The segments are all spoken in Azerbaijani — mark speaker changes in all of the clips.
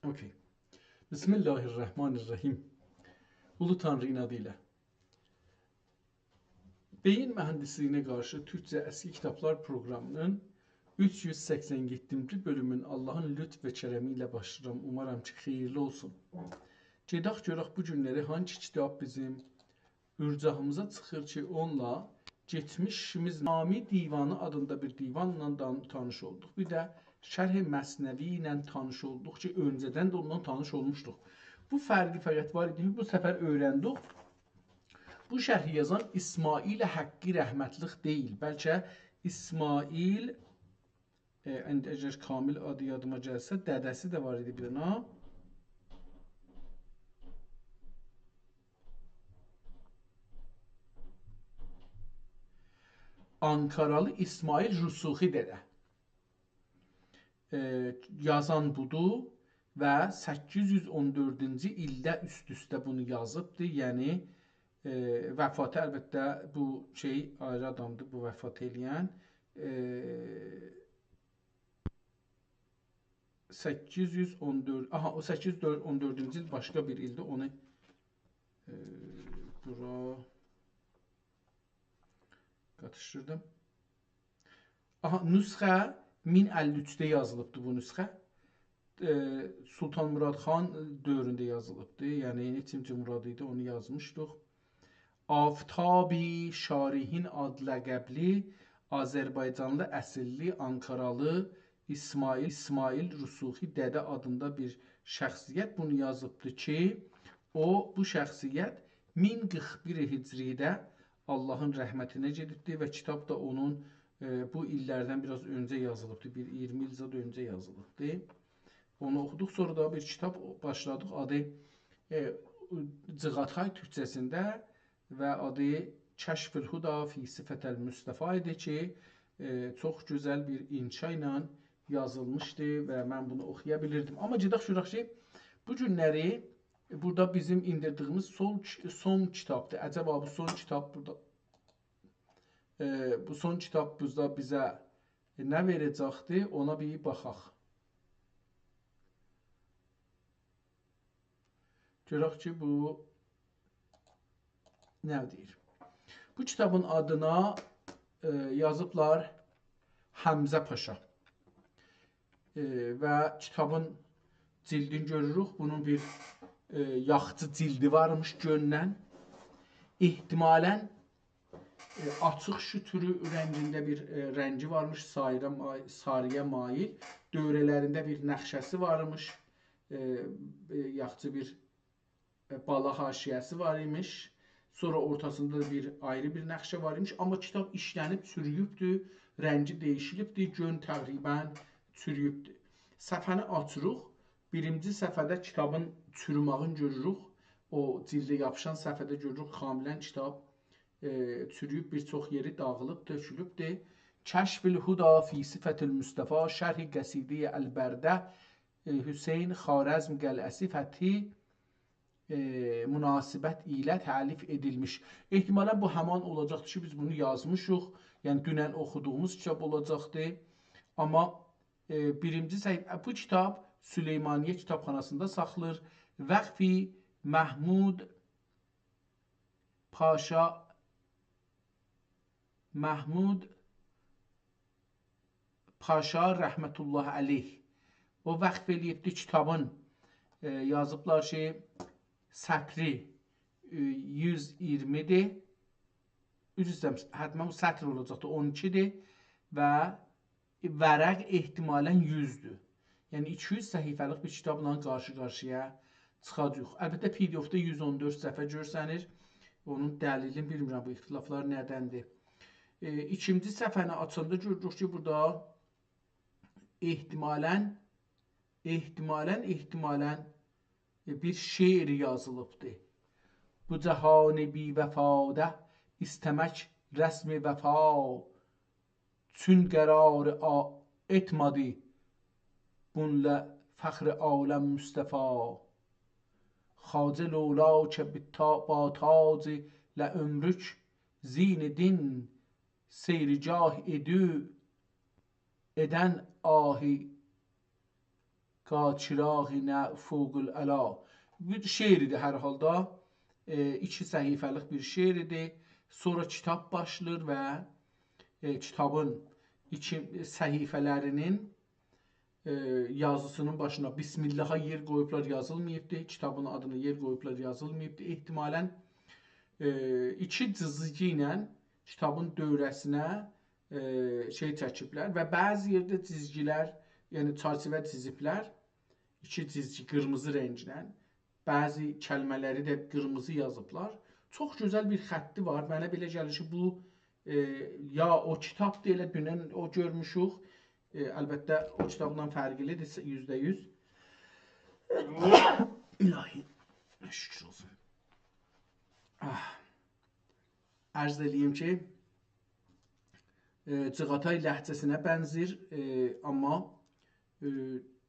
Speaker 1: Okey. Bismillahirrahmanirrahim. Ulu Tanrı'nın adıyla. Beyin mühendisliğine karşı Türkçe Eski Kitaplar programının 387. bölümün Allah'ın lütf ve keremiyle başlayıram. Umarım ki xeyirli olsun. Gedək görək bu günləri hangi kitab bizim ürcahımıza çıxır ki, onunla geçmişimiz Nami Divanı adında bir divanla tanış olduq. Bir də Şərh-i Məsnəvi ilə tanış olduq ki, öncədən də ondan tanış olmuşduq. Bu fərqi fəqət var idi ki, bu səfər öyrəndik. Bu şərhi yazan İsmail Haqqi rəhmətlik deyil, bəlkə İsmail, əgər kamil adı yadıma gəlsə, dədəsi də var idi bir dənə. Ankaralı İsmail Rusuxi dədə. Yazan budur və 814-cü ildə üst-üstə bunu yazıbdır. Yəni vəfatı əlbəttə bu ayrı adamdır, bu vəfat eləyən. 814, o 814-cü il başqa bir ildir. Onu bura qatışdırdım. Nüsxə 1053-də yazılıbdır bu nüsxə. Sultan Murad xan dövründə yazılıbdır. Yəni neçinci Murad idi, onu yazmışdıq. Aftabi Şarihin adlı qəbli Azərbaycanlı əsilli Ankaralı İsmail Rusuxi dədə adında bir şəxsiyyət bunu yazıbdır ki, bu şəxsiyyət 1041 Hicridə Allahın rəhmətinə gedibdir və kitab da onun bu illərdən biraz öncə yazılıbdır. Bir 20 il öncə yazılıbdır. Onu oxuduq. Sonra da bir kitab başladıq. Adı Cığatay türkçəsində və adı Kəşfül Huda fi Sifətəl Müstəfa idi ki, çox gözəl bir inşa ilə yazılmışdı və mən bunu oxuya bilirdim. Amma gedək görək ki, bu günləri burada bizim indirdiyimiz son kitabdır. Əcəba bu son kitab burada bu son kitab burada bizə nə verəcəkdir, ona bir baxaq. Görək ki, bu nə deyir? Bu kitabın adına yazıblar Həmzə Paşa və kitabın cildini görürük. Bunun bir yaxçı cildi varmış görünən. İhtimalən açıq şütürü rəngində bir rəngi varmış, sarıya mail. Dövrələrində bir nəxşəsi varmış, yaxçı bir bala haşiyəsi var imiş. Sonra ortasında bir ayrı bir nəxşə var imiş. Amma kitab işlənib, çürüyübdür, rəngi değişilibdir, gön təqribən çürüyübdür. Səfəni açırıq. Birinci səfədə kitabın çürümağını görürük. O cildə yapışan səfədə görürük, xamilən kitab çürüyüb, bir çox yeri dağılıb, dökülübdür. Kəşfül Huda fi Sifətül Müstəfa Şərh-i Qəsidəyə Əl-Bərdə Hüseyn Xarəzm Qəl'əsi Fəthi münasibət ilə təlif edilmiş. Ehtimalən bu həman olacaqdır ki, biz bunu yazmışıq. Yəni dünən oxuduğumuz kitab olacaqdır. Amma birinci səhifə, bu kitab Süleymaniyyə kitabxanasında saxlır. Vəqfi Məhmud Paşa rəhmətullah əleyh. O vəqf eləyibdir kitabın. Yazıblar ki, sətri 120-dir. Üzr istəyirəm, həttəmən bu sətr olacaqdır, 12-dir və vərəq ehtimalən 100-dür. Yəni 200 səhifəlik bir kitabla qarşı-qarşıya çıxacaq. Əlbəttə PDF-də 114 səhifə görsənir. Onun dəlilini bilmirəm, bu ixtilaflar nədəndir. İkinci səhifəni açanda görürük ki, burada ehtimalən bir şeir yazılıbdır. Bu cəhani bi vəfadə istəmək rəsmi vəfa çün qərar etmədi bunlə fəxr aləm Müstəfa Xacə Lola ki ba tac lə ömrük zin din seyrigah edü edən ahi ka çirağinə fوق العلا. Bir şeir idi hər halda. 2 səhifəlik bir şeir idi. Sonra kitab başlayır və kitabın səhifələrinin yazısının başına Bismillah'a yer qoyublar, yazılmayıbdı. Kitabın adını yer qoyublar, yazılmayıbdı. Ehtimalən 2 cızıcı ilə kitabın dövrəsinə çəkiblər və bəzi yerdə cizgilər, yəni çərçivə çiziblər. 2 cizgi qırmızı rənglə. Bəzi kəlmələri də qırmızı yazıblar. Çox gözəl bir xətti var. Mənə belə gəlir ki, bu ya o kitabdır, elə dünən o görmüşük. Əlbəttə o kitabdan fərqlidir %100. İlahi, şükür olsun. Ərz edeyim ki, Cığatay ləhcəsinə bənzir, amma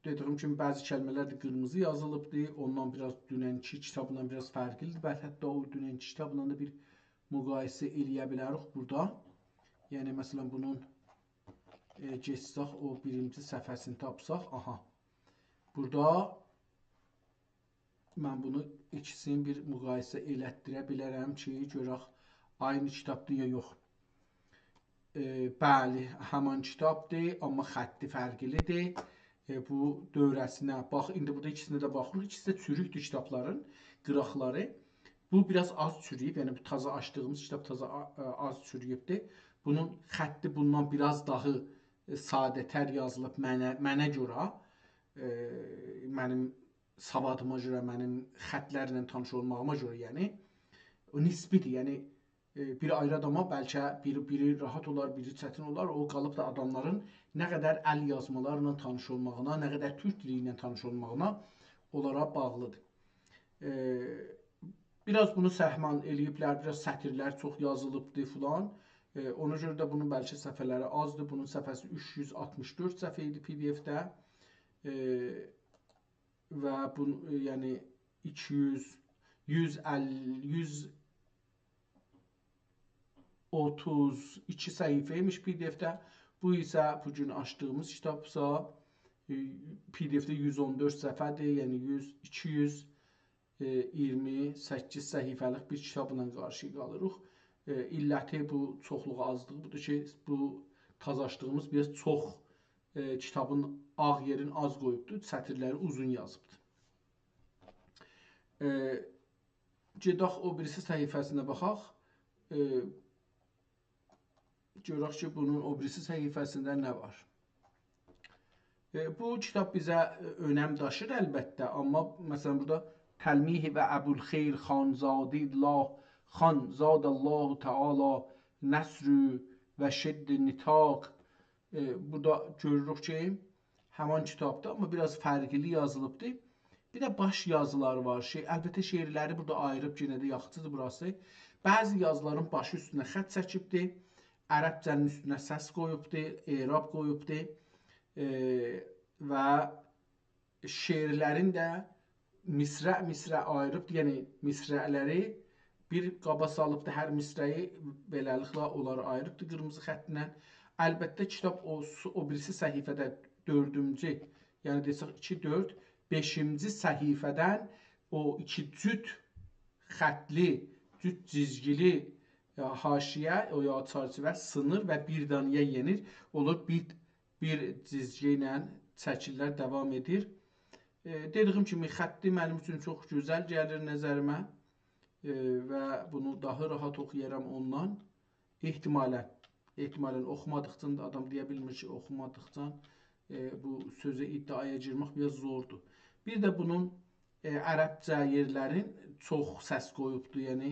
Speaker 1: dediyim kimi bəzi kəlmələr də qırmızı yazılıbdır. Ondan biraz dünənki kitabından biraz fərqlidir. Bəlkə hətta o dünənki kitabla da bir müqayisə eləyə bilərik burada. Yəni məsələn bunun geçsək o birinci səhifəsini tapsaq, aha. Burada mən bunu ikisini bir müqayisə elətdirə bilərəm ki, görək aynı kitabdır ya yox. Bəli, həman kitabdır, amma xətti fərqlidir. Bu dövrəsinə bax, indi burada ikisinə də baxırıq. İkisi də çürükdür kitabların qıraqları. Bu biraz az çürüyüb, yəni bu taza açdığımız kitab taza az çürüyübdür. Bunun xətti bundan biraz daha sadətər yazılıb mənə görə, mənim savadıma görə, mənim xətlərlə tanış olmağıma görə, yəni o nisbidir, yəni bir ayrı adama bəlkə biri rahat olar, biri çətin olar, o qalıb da adamların nə qədər əl yazmalarla tanış olmağına, nə qədər türk dili ilə tanış olmağına onlara bağlıdır. Biraz bunu səhman eləyiblər, biraz sətirlər çox yazılıbdır filan. Ona görə də bunun bəlkə səhifələri azdır. Bunun səhifəsi 364 səhifə idi PDF-də. Və bunu, yəni 200, 150, 132 səhifəymiş PDF-də. Bu isə bugün açdığımız kitabsa PDF-də 114 səhifədir. Yəni 228 səhifəlik bir kitabla qarşıya qalırıq. İlləti bu çoxluğu azlığı budur ki, bu tazaşdığımız biraz çox kitabın ağ yerin az qoyubdur, sətirləri uzun yazıbdır. Gedək o birisi səhifəsinə baxaq. Görək ki, bunun o birisi səhifəsində nə var? Bu kitab bizə önəm daşır əlbəttə, amma məsələn burada Təlmihi və Əbulxeyr Xanzadi Xan Zadallahu Teala Nəsrü və Şeddi Nitaq. Burada görürük ki, həman kitabda, amma biraz fərqli yazılıbdır. Bir də baş yazıları var. Əlbəttə şeirləri burada ayırıb yenə də yaxşıdır burası. Bəzi yazıların başı üstünə xətt çəkibdir. Ərəbcənin üstünə səs qoyubdur, erab qoyubdur. Və şeirlərin də misrə ayırıbdır. Yəni misrələri bir qaba salıbdır, hər misrəyi beləliklə onları ayırıbdır qırmızı xətlə. Əlbəttə kitab o birisi səhifədə 4-cü, yəni desək 2-4, 5-ci səhifədən o 2 cüt xətli, cüt cizgili haşiyə, o ya çərçivə sınır və bir danıya yenir. Olur bir cizgi ilə çəkirlər davam edir. Dediyim kimi xətti mənim üçün çox gözəl gəlir nəzərimə. Və bunu daha rahat oxuyaram ondan. Ehtimalən oxumadıqca da adam deyə bilmir ki, oxumadıqca bu sözə iddiaya girmək biraz zordur. Bir də bunun ərəbcə yerlərin çox səs qoyubdur, yəni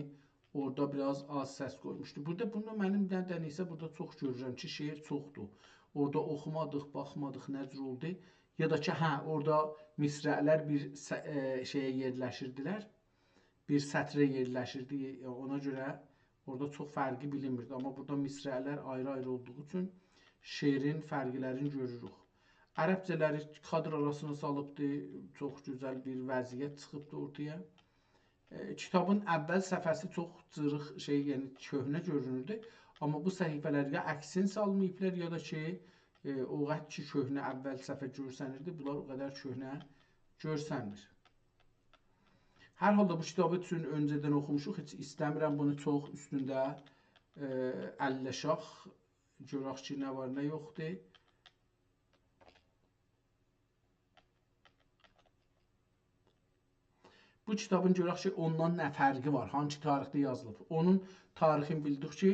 Speaker 1: orada biraz az səs qoymuşdur. Burada mənim nədənsə burada çox görürəm ki, şeir çoxdur. Orada oxumadıq, baxmadıq, nə cür oldu. Ya da ki, orada misrələr bir şeyə yerləşirdilər. Bir sətrə yerləşirdi, ona görə orada çox fərqi bilinmirdi. Amma burada misrələr ayrı-ayrı olduğu üçün şeirin fərqlərini görürük. Ərəbcələri kadr arasına salıbdır, çox gözəl bir vəziyyət çıxıbdır ortaya. Kitabın əvvəl səfhəsi çox cırıq, yəni köhnə görünürdü. Amma bu səhifələrə əksini salmayıblar, ya da ki, O qədər ki, köhnə əvvəl səhvə görsənirdi, bunlar o qədər köhnə görsənmir. Hər halda bu kitabı üçün öncədən oxumuşuq, heç istəmirəm bunu çox üstündə əlləşaq, görək ki, nə var, nə yoxdur. Bu kitabın görək ki, ondan nə fərqi var, hangi tarixdə yazılıb. Onun tarixini bildik ki,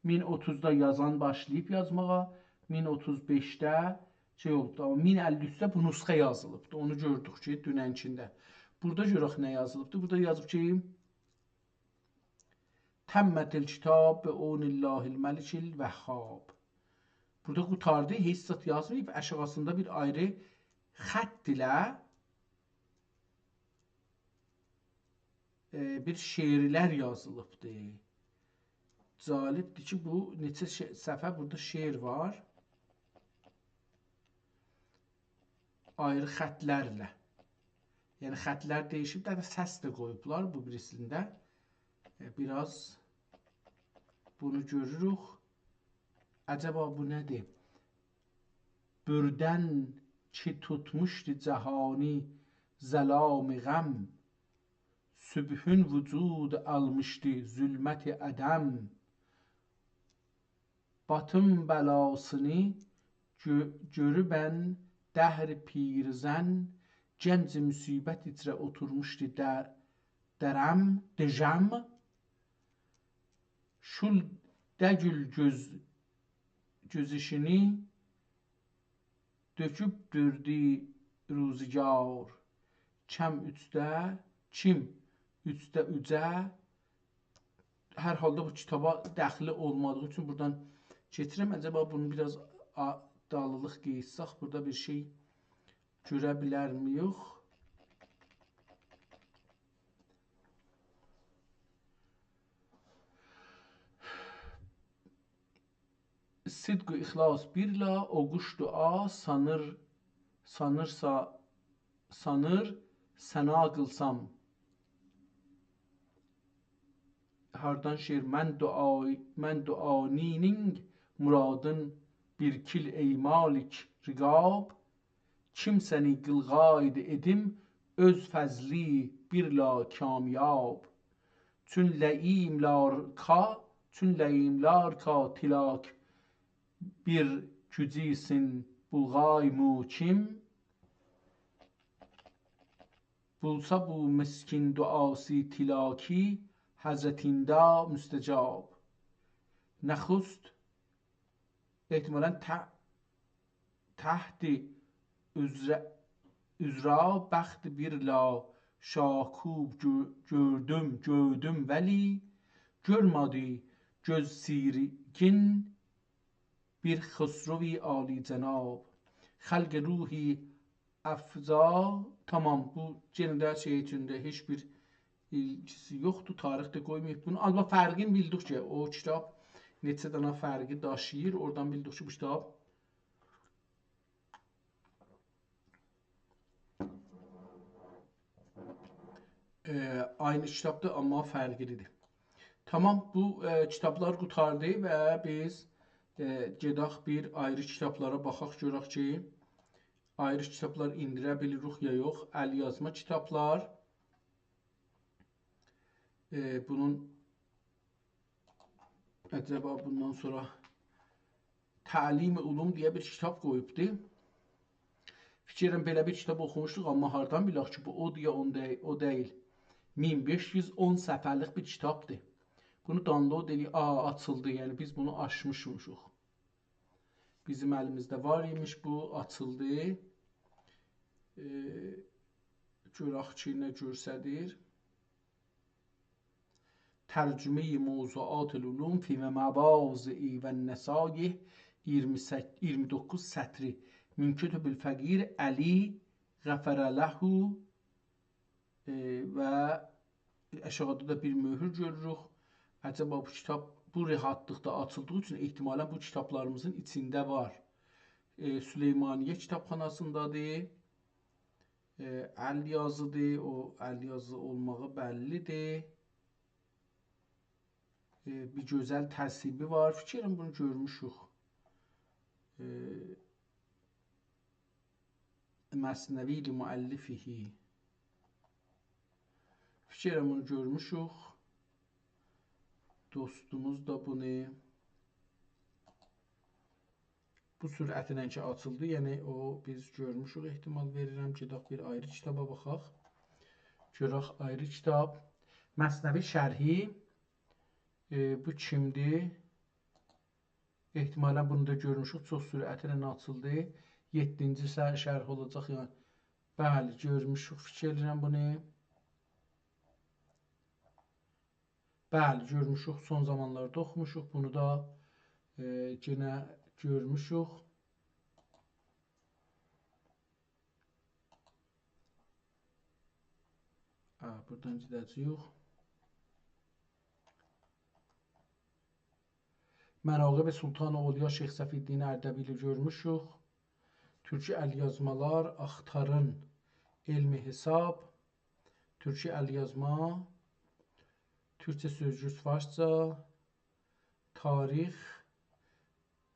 Speaker 1: 1030-da yazan başlayıb yazmağa, 1035-də şey olubdu, amma 1053-də bu nüsxə yazılıbdı. Onu gördük ki, dünənkində. Burada görək nə yazılıbdı. Burada yazıb ki, Təmmətil kitab və onillahil məlikil vəhhab. Burada qutardı, heç zat yazmayıb, aşağısında bir ayrı xətt ilə bir şeirlər yazılıbdı. Cəlibdir ki, bu neçə səfə burada şeir var. Ayrı xətlərlə. Yəni xətlər dəyişib də səs də qoyublar bu birisində. Biraz bunu görürük. Acaba bu nədir? Bürdən ki tutmuşdu cəhani zəlami qəm, sübhün vücud almışdı zülmət-i ədəm, batın bəlasını görübən dəhr pirzən, gənc müsibət içrə oturmuşdu dəcəm, şul dəgül göz işini döküb dürdü ruzigar, kim üçdə ücə. Hər halda bu kitaba dəxli olmadığı üçün buradan getirəm. Acaba bunu biraz dalılıq qeysaq, burada bir şey görə bilərmiyik? Sidq-ı ixlas birlə, o quş dua sanır səna qılsam. Hardan şeir? Mən duaninin muradın bir kil ey malik riqab, kimsəni qılğaid edim öz fəzli birlə kamyab. Çün ləyimlar ka tilak bir kücisin bulğay mukim, bulsa bu miskin duası tilaki həzrətində müstəcab. Nəxust ehtimalən təhti üzra bəxt birlə şakub gördüm vəli, görmədi göz sirgin bir xusruvi âli cənab. Xəlq ruhi əfza. Tamam, bu yenə şey içində heç bir ilgisi yoxdur, tarixdə qoymayıb bunu. Amma fərqini bildik ki, o kitab neçə dənə fərqi daşıyır. Oradan bildik ki, bu kitab aynı kitabdır, amma fərqlidir. Tamam, bu kitablar qutardı və biz gedək bir ayrı kitablara baxaq, görək ki, ayrı kitablar indirə bilirik ya yox. Əl yazma kitablar. Bunun acaba bundan sonra Təlim-i Ulum deyə bir kitab qoyubdu. Fikirəm belə bir kitab oxumuşduq, amma hardan bilək ki, bu o deyə o deyil. 1510 səfərlik bir kitabdır. Bunu download edib, açıldı, yəni biz bunu açmışmışıq. Bizim əlimizdə var imiş, bu açıldı. Görək ki, nə görsədir. Tərcüme-i mevzuat-ül ulum fi məvazi və nəsaih 29 sətri min kütübül fəqir Əli Qəfərələhu və aşağıda da bir möhür görürük. Acaba bu kitab bu rahatlıqda açıldığı üçün ehtimalən bu kitablarımızın içində var. Süleymaniye kitabxanasındadır. Əl yazıdır. O əl yazı olmağı bəllidir. bir gözəl tərsibi var. Fikirlərim bunu görmüşük. Məsnəvi müəllifihi. Fikirlərim bunu görmüşük. Dostumuz da bunu bu sürətlə ki açıldı. Yəni o biz görmüşük, ehtimal verirəm. Gedək bir ayrı kitaba baxaq. Görək ayrı kitab. Məsnəvi şərhi. Bu kimdir? Ehtimalən bunu da görmüşük. Çox sürətlə açıldı. 7-ci şərh olacaq. Yəni, bəli, görmüşük. Fikirləyirəm bunu. Bəli, görmüşük. Son zamanlarda oxumuşuq. Bunu da yenə görmüşük. Buradan gedəcəyik. Mənaqib Sultan Ovliya Şeyx Səfiddin Ərdəbili görmüşük. Türki əlyazmalar, axtarın elmi hesab, Türki əlyazma, Türkçə sözcük farsça, tarix,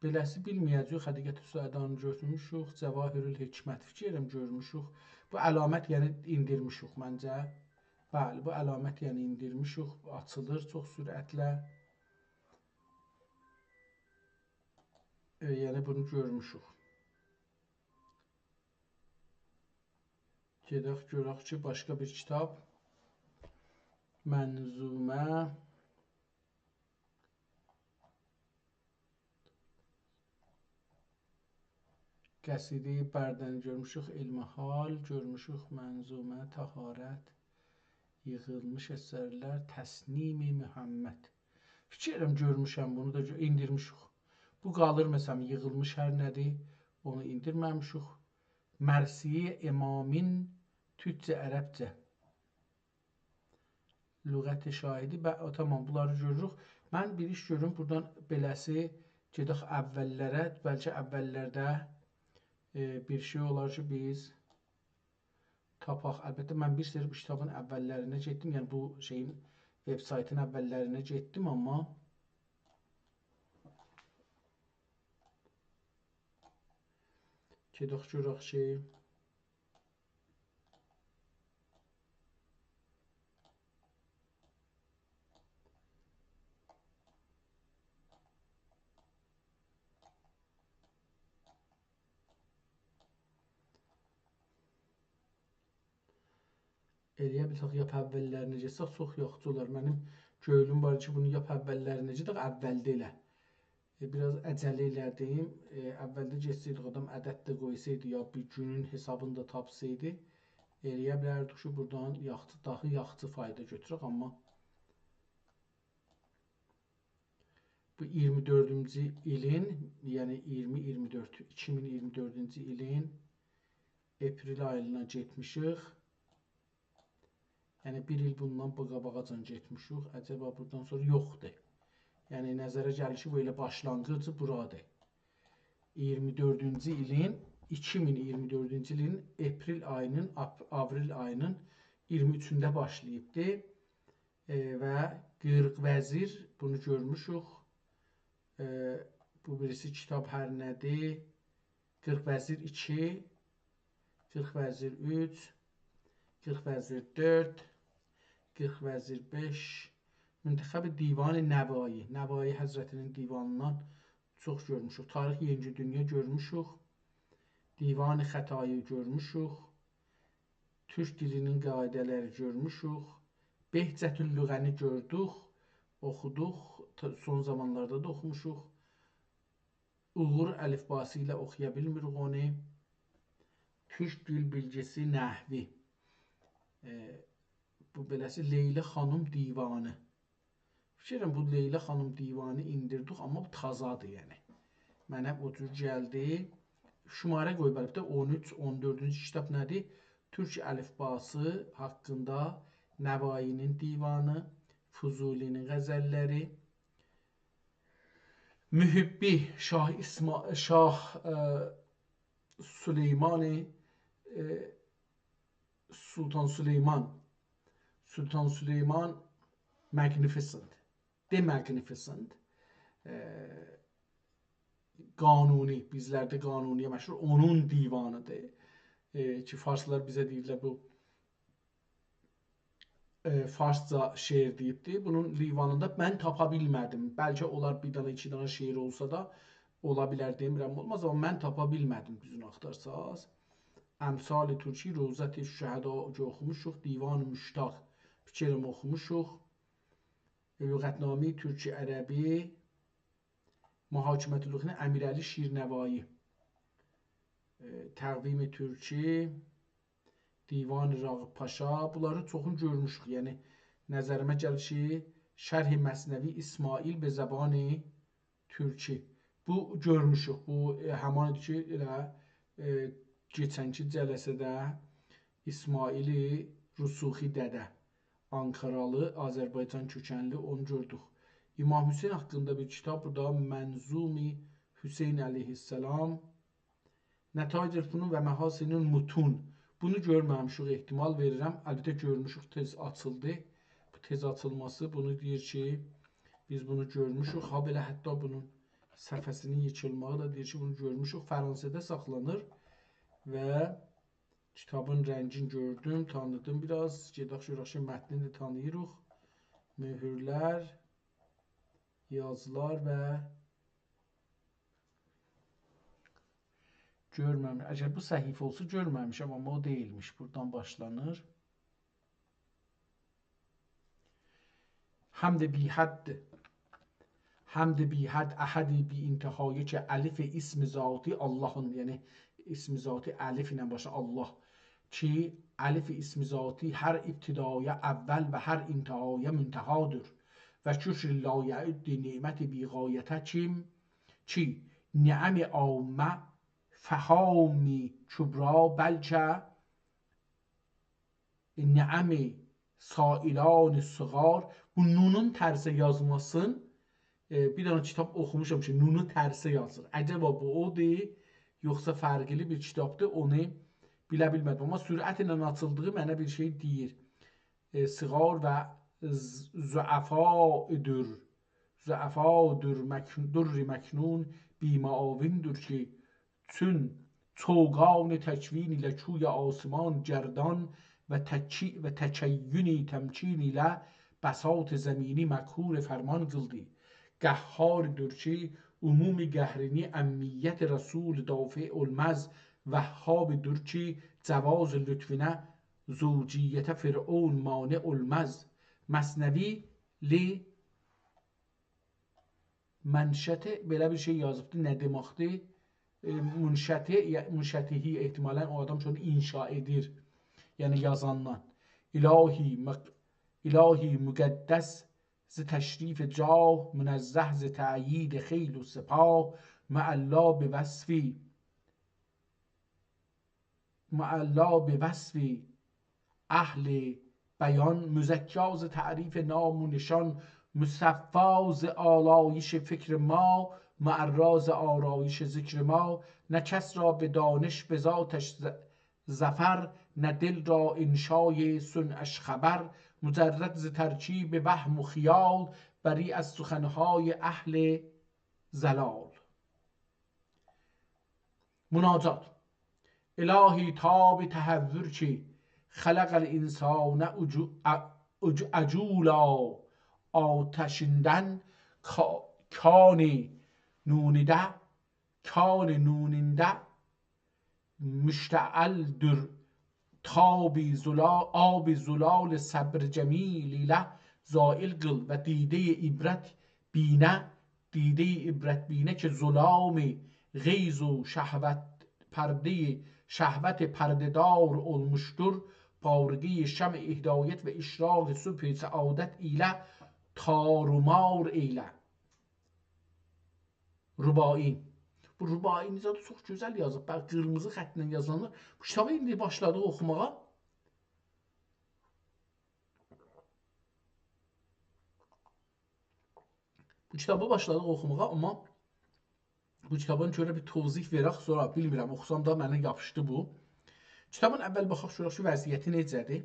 Speaker 1: beləsi bilməyəcək, həqiqət üstədanı görmüşük, Cəvahirül Hikmət fikirəm görmüşük. Bu əlamət yəni indirmişik məncə. Bəli, bu əlamət yəni indirmişik, açılır çox sürətlə. Yəni bunu görmüşük. Gedək görək ki, başqa bir kitab. Mənzumə. Qəsidə-i Bərdəni görmüşük. İlmihal görmüşük. Mənzumə, Taharət, yığılmış əsərlər, Təsnimi Muhammed. Fikirəm görmüşəm, bunu da indirmişik. Bu qalır məsələn, yığılmış hər nədir, onu indirməmişik. Mərsiyə İmamin, Türkcə, ərəbcə. Lüğət-i şahidi, tamam, bunları görürük. Mən bir iş görürüm, buradan beləsi, gedək əvvəllərə, bəlkə əvvəllərdə bir şey olar ki, biz tapaq. Əlbəttə, mən bir seri bu kitabın əvvəllərinə getdim, yəni bu şeyin, web saytın əvvəllərinə getdim, amma gedək görək ki, eləyə bilsək, yap əvvəllərinə getsək, çox yaxşı olar. Mənim göylüm var ki, bunu yap əvvəllərinə gedək, əvvəldə elə. Biraz əcələ elədim. Əvvəldə geçsəydik, adam ədəd də qoysaydı, ya bir günün hesabını da tapsaydı, eləyə bilərdik ki, buradan daha yaxşı fayda götürək, amma bu 24-cü ilin, yəni 2024-cü ilin aprel ayına getmişik. Yəni, bir il bundan baqa-baqacan getmişik. Əcəba buradan sonra yoxdur. Yəni, nəzərə gəlir ki, belə başlanğıcı buradır. 2024-cü ilin, 2024-cü ilin aprel ayının, avril ayının 23-də başlayıbdır. Və 40 vəzir, bunu görmüşük. Bu birisi kitab hər nədir? 40 vəzir 2, 40 vəzir 3, 40 vəzir 4, 40 vəzir 5, Müntəxəb-i Divan-ı Nəvai, Nəvai Həzrətinin divanından çox görmüşük. Tarix Yeni Dünya görmüşük. Divan-ı Xətayı görmüşük. Türk dilinin qaidələri görmüşük. Behcətül Lüğəni gördük, oxuduq. Son zamanlarda da oxumuşuq. Uğur əlifbası ilə oxuya bilmirik onu. Türk dil bilgisi nəhvi. Bu beləsi Leyla xanım divanı. Fikirəm, bu Leyla xanım divanı indirdik, amma bu tazadır, yəni. Mənə o cür gəldi. Şumarə qoyub əlbəttə 13-14-cü kitab nədir? Türk əlifbası haqqında Nəvainin divanı, Fuzulinin qəzəlləri, Mühibbi Şah Süleymani, Sultan Süleyman Magnificent The Magnificent. Qanuni, bizlərdə qanuniyə məşhur, onun divanıdır. Ki farslılar bizə deyirlər bu farsca şeir deyibdir. Bunun divanında mən tapa bilmədim. Bəlkə olar bir dana, iki dana şeir olsa da ola bilər, demirəm olmaz, amma mən tapa bilmədim düzünü axtarsaz. Əmsal Türki, Rozət-i Şəhəda ki oxumuşuq, Divan-ı Müştaq fikrim oxumuşuq, Lüğətname Türki Ərəbi, Muhakimət-i Lüğətini Əmirəli Şirnəvai, Təqvim-i Türki, Divan-ı Rağıb Paşa, bunları çoxunu görmüşük. Yəni nəzərimə gəlir ki, Şərh-i Məsnəvi İsmail be Zəbani Türki. Bu görmüşük. Bu həman idi ki, elə keçənki cələsədə İsmaili Rusuxi dədə, Ankaralı, Azərbaycan kökənli, onu gördük. İmam Hüseyn haqqında bir kitab, burada Mənzumi Hüseyn əleyhissalam, Nətaic Fünun və Məhasinin Mutun. Bunu görməmişik, ehtimal verirəm. Əlbəttə görmüşük, tez açıldı. Bu tez açılması bunu deyir ki, biz bunu görmüşük. Ha belə hətta bunun səhifəsinin yıkılmağı da deyir ki, bunu görmüşük. Fransada saxlanır və kitabın rəngini gördüm, tanıdım biraz. Gedək görək ki, mətnini də tanıyırıq. Möhürlər, yazılar və görməmiş. Əgər bu səhifə olsa görməmişəm, amma o deyilmiş. Buradan başlanır. Həmd bihədd. Həmd bihədd əhədi bi intihayı ki, əlif ismi zati Allahın, yəni ismi zati əlif ilə başa Allah ki, əlif ismi zati hər ibtidaya əvvəl və hər intihaya müntehadır. Və şükr la yəuddi niməti bi qayətə kim ki, ni'əm-i əmmə fəhami kübra bəlkə ni'əm-i sailan-ı sığar. Bu nunun tərsə yazmasın. Bir dənə kitab oxumuşam ki, nunu tərsə yazır. Əcəba bu odur, yoxsa fərqli bir kitabdır, onu bilə bilmədim. Amma sürət ilə açıldığı mənə bir şey deyir. Sığar və züəfadır. Züəfadır durri məknun biməavindir ki, çün çoğan təkvin ilə küy asman gərdan və təkəyyünü təmkin ilə bəsat zəmini məkhur fərman qıldı. Qəhhardır ki, umumi qəhrini əmmiyyət rəsul dafi olmaz. Vəhhabdır ki, cavaz lütfinə zوجیت فرعون مانع المز. Məsnəvi li mənşəti belə bir şey yazıbdı. Nə deməkdir? Münşətihi ehtimalən o adam şunu inşa edir. Yəni yazandan. İlahi müqəddəs zi təşrif cah münəzzəh zi tə'yid xeyl و سپاه معلا به وصف اهل بیان مزکا ز تعریف نام و نشان مصفا ز آلایش فکر ما معرا ز آرایش ذکر ما نه کس را به دانش به ذاتش ظفر نه دل را انشای صنعش خبر مجرد ز ترکیب وهم و خیال بری از سخنهای اهل ضلال. مناجات. الهی تا به تحور چی خلق الانسان عجولا آتشیندن کان نوننده مشتعل در آب زلال صبر جمیل زائل قل و دیده عبرت بینه که ظلام غیظ و شهوت پردهدار olmuştur. پارگی شمع هدایت و اشراق صبح سعادت ایله تارمار ایله. Rubai. Bu Rubai'nin zaten çok güzel yazıb. Bak kırmızı xətlə yazılır. Bu kitabı indi başladı oxumağa. Bu kitabı başladıq oxumağa, amma bu kitabın görə bir tozih verək, sonra bilmirəm, oxusam da mənə yapışdı bu. Kitabın əvvəl baxaq görək ki, vəziyyəti necədir.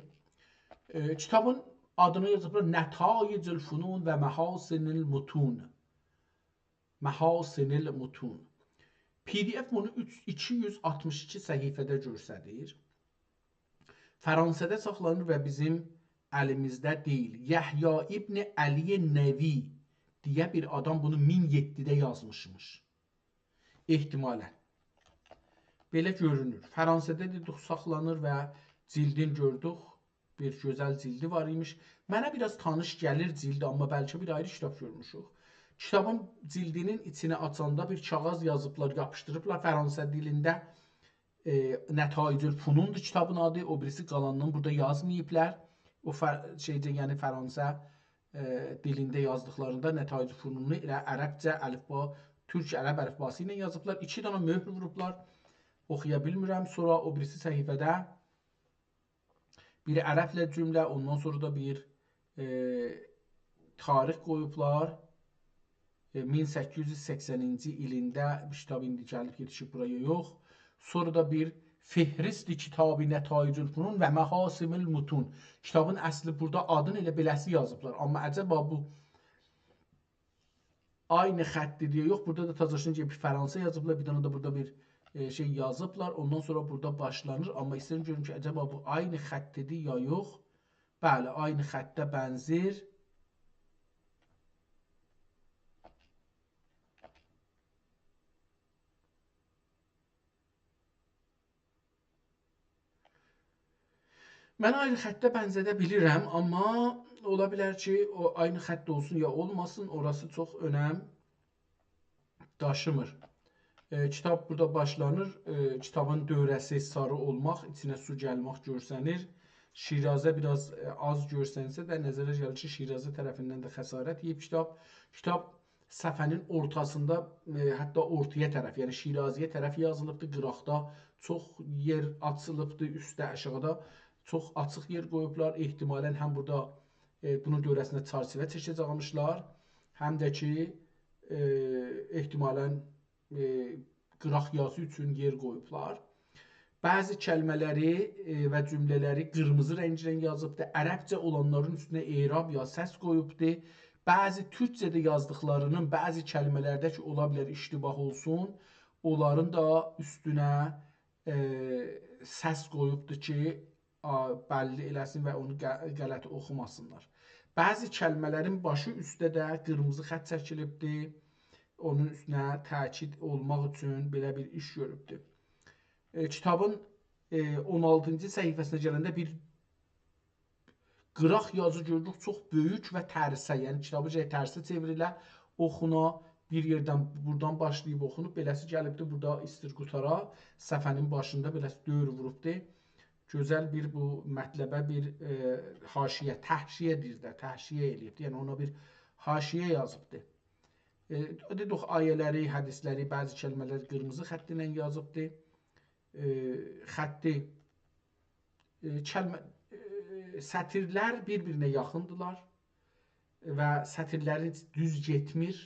Speaker 1: Kitabın adını yazıblar Netayicül Funun və Məhasinil Mutun. Məhasinil Mutun. PDF bunu 262 səhifədə göstərir. Fransada saxlanır və bizim əlimizdə deyil. Yəhya İbn Əli Nəvi deyə bir adam bunu 1007-də yazmışmış. ehtimalən. Belə görünür. Fransada dedik saxlanır və cildin gördük. Bir gözəl cildi var imiş. Mənə biraz tanış gəlir cildi, amma bəlkə bir ayrı kitab görmüşük. Kitabın cildinin içini açanda bir kağız yazıblar, yapışdırıblar Fransa dilində. Netayicül Funundur kitabın adı. O birisi qalanını burada yazmayıblar. O şeycə, yəni Fransa dilində yazdıqlarında Netayicül Fununu ilə ərəbcə əlifba, türk ərəb əlifbası ilə yazıblar. 2 dənə möhür vurublar. Oxuya bilmirəm. Sonra o birisi səhifədə biri ərəblə cümlə, ondan sonra da bir tarix qoyublar. 1880-ci ilində bir kitab indi gəlib yetişib buraya yox. Sonra da bir Fihristi kitabı Netayicül Funun və Məhasinil Mutun. Kitabın əsli burada adını elə beləsi yazıblar. Amma əcəba bu aynı xətti deyə yox. Burada da təzəşinə bir Fransa yazıblar. Bir dənə də burada bir şey yazıblar. Ondan sonra burada başlanır. Amma istəyirəm görüm ki, əcəba bu aynı xəttidir ya yox. Bəli, aynı xəttə bənzir. Mən aynı xəttə bənzədə bilirəm, amma ola bilər ki, o aynı xətt olsun ya olmasın, orası çox önəm daşımır. Kitab burada başlanır. Kitabın dövrəsi sarı olmaq, içinə su gəlmək görsənir. Şirazə biraz az görsənsə də nəzərə gəlir ki, Şirazə tərəfindən də xəsarət yeyib kitab. Kitab səfənin ortasında, hətta ortaya tərəf, yəni Şiraziyə tərəf yazılıbdır. Qıraqda çox yer açılıbdır, üstdə, aşağıda çox açıq yer qoyublar. Ehtimalən həm burada bunun dövrəsində çarçıvə çəkəcəkmişlər, həm də ki, ehtimalən qıraq yazı üçün yer qoyublar. Bəzi kəlmələri və cümlələri qırmızı rənglə yazıbdır. Ərəbcə olanların üstünə erab ya səs qoyubdur. Bəzi türkcədə yazdıqlarının bəzi kəlmələrdə ki, ola bilər iştibah olsun, onların da üstünə səs qoyubdur ki, bəlli eləsin və onu qələt oxumasınlar. Bəzi kəlmələrin başı üstə də qırmızı xətt çəkilibdir. Onun üstünə təkid olmaq üçün belə bir iş görübdür. Kitabın 16-cı səhifəsinə gələndə bir qıraq yazı gördük, çox böyük və tərsə, yəni kitabı tərsə çevrilə, oxuna, bir yerdən buradan başlayıb oxunub, beləsi gəlibdir, burada istirqutara, səfənin başında beləsi döyür vurubdur. Gözəl bir bu mətləbə bir haşiyə, təhşiyə deyirlər, təhşiyə eləyibdir, yəni ona bir haşiyə yazıbdır. Dedik, ayələri, hədisləri, bəzi kəlmələr qırmızı xətti ilə yazıbdır. Xətti, sətirlər bir-birinə yaxındılar və sətirləri düz getmir,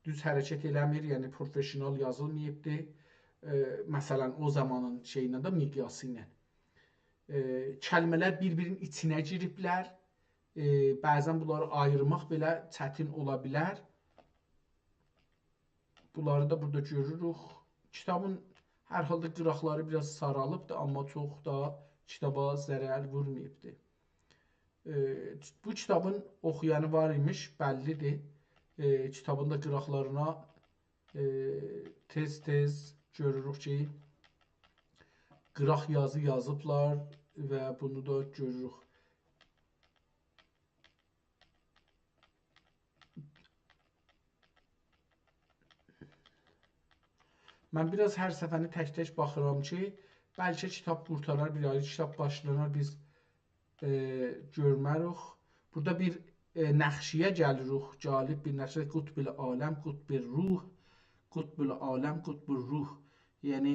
Speaker 1: düz hərəkət eləmir, yəni profesional yazılmayıbdır. Məsələn, o zamanın şeylə də miqyası ilə. Kəlmələr bir-birinin içinə giriblər. Bəzən bunları ayırmaq belə çətin ola bilər. Bunları da burada görürük. Kitabın hər halda qıraqları biraz saralıbdır, amma çox da kitaba zərər vurmayıbdır. Bu kitabın oxuyanı var imiş, bəllidir. Kitabın da qıraqlarına tez-tez görürük ki, qıraq yazı yazıblar və bunu da görürük. Mən biraz hər səfəni tək-tək baxıram ki, bəlkə kitab qurtarar, bir ayrı kitab başlanar, biz görmərük. Burada bir nəxşiyə gəlirik, calib bir nəxşiyə, qutbil aləm, qutbil ruh, qutbil aləm, qutbil ruh. Yəni,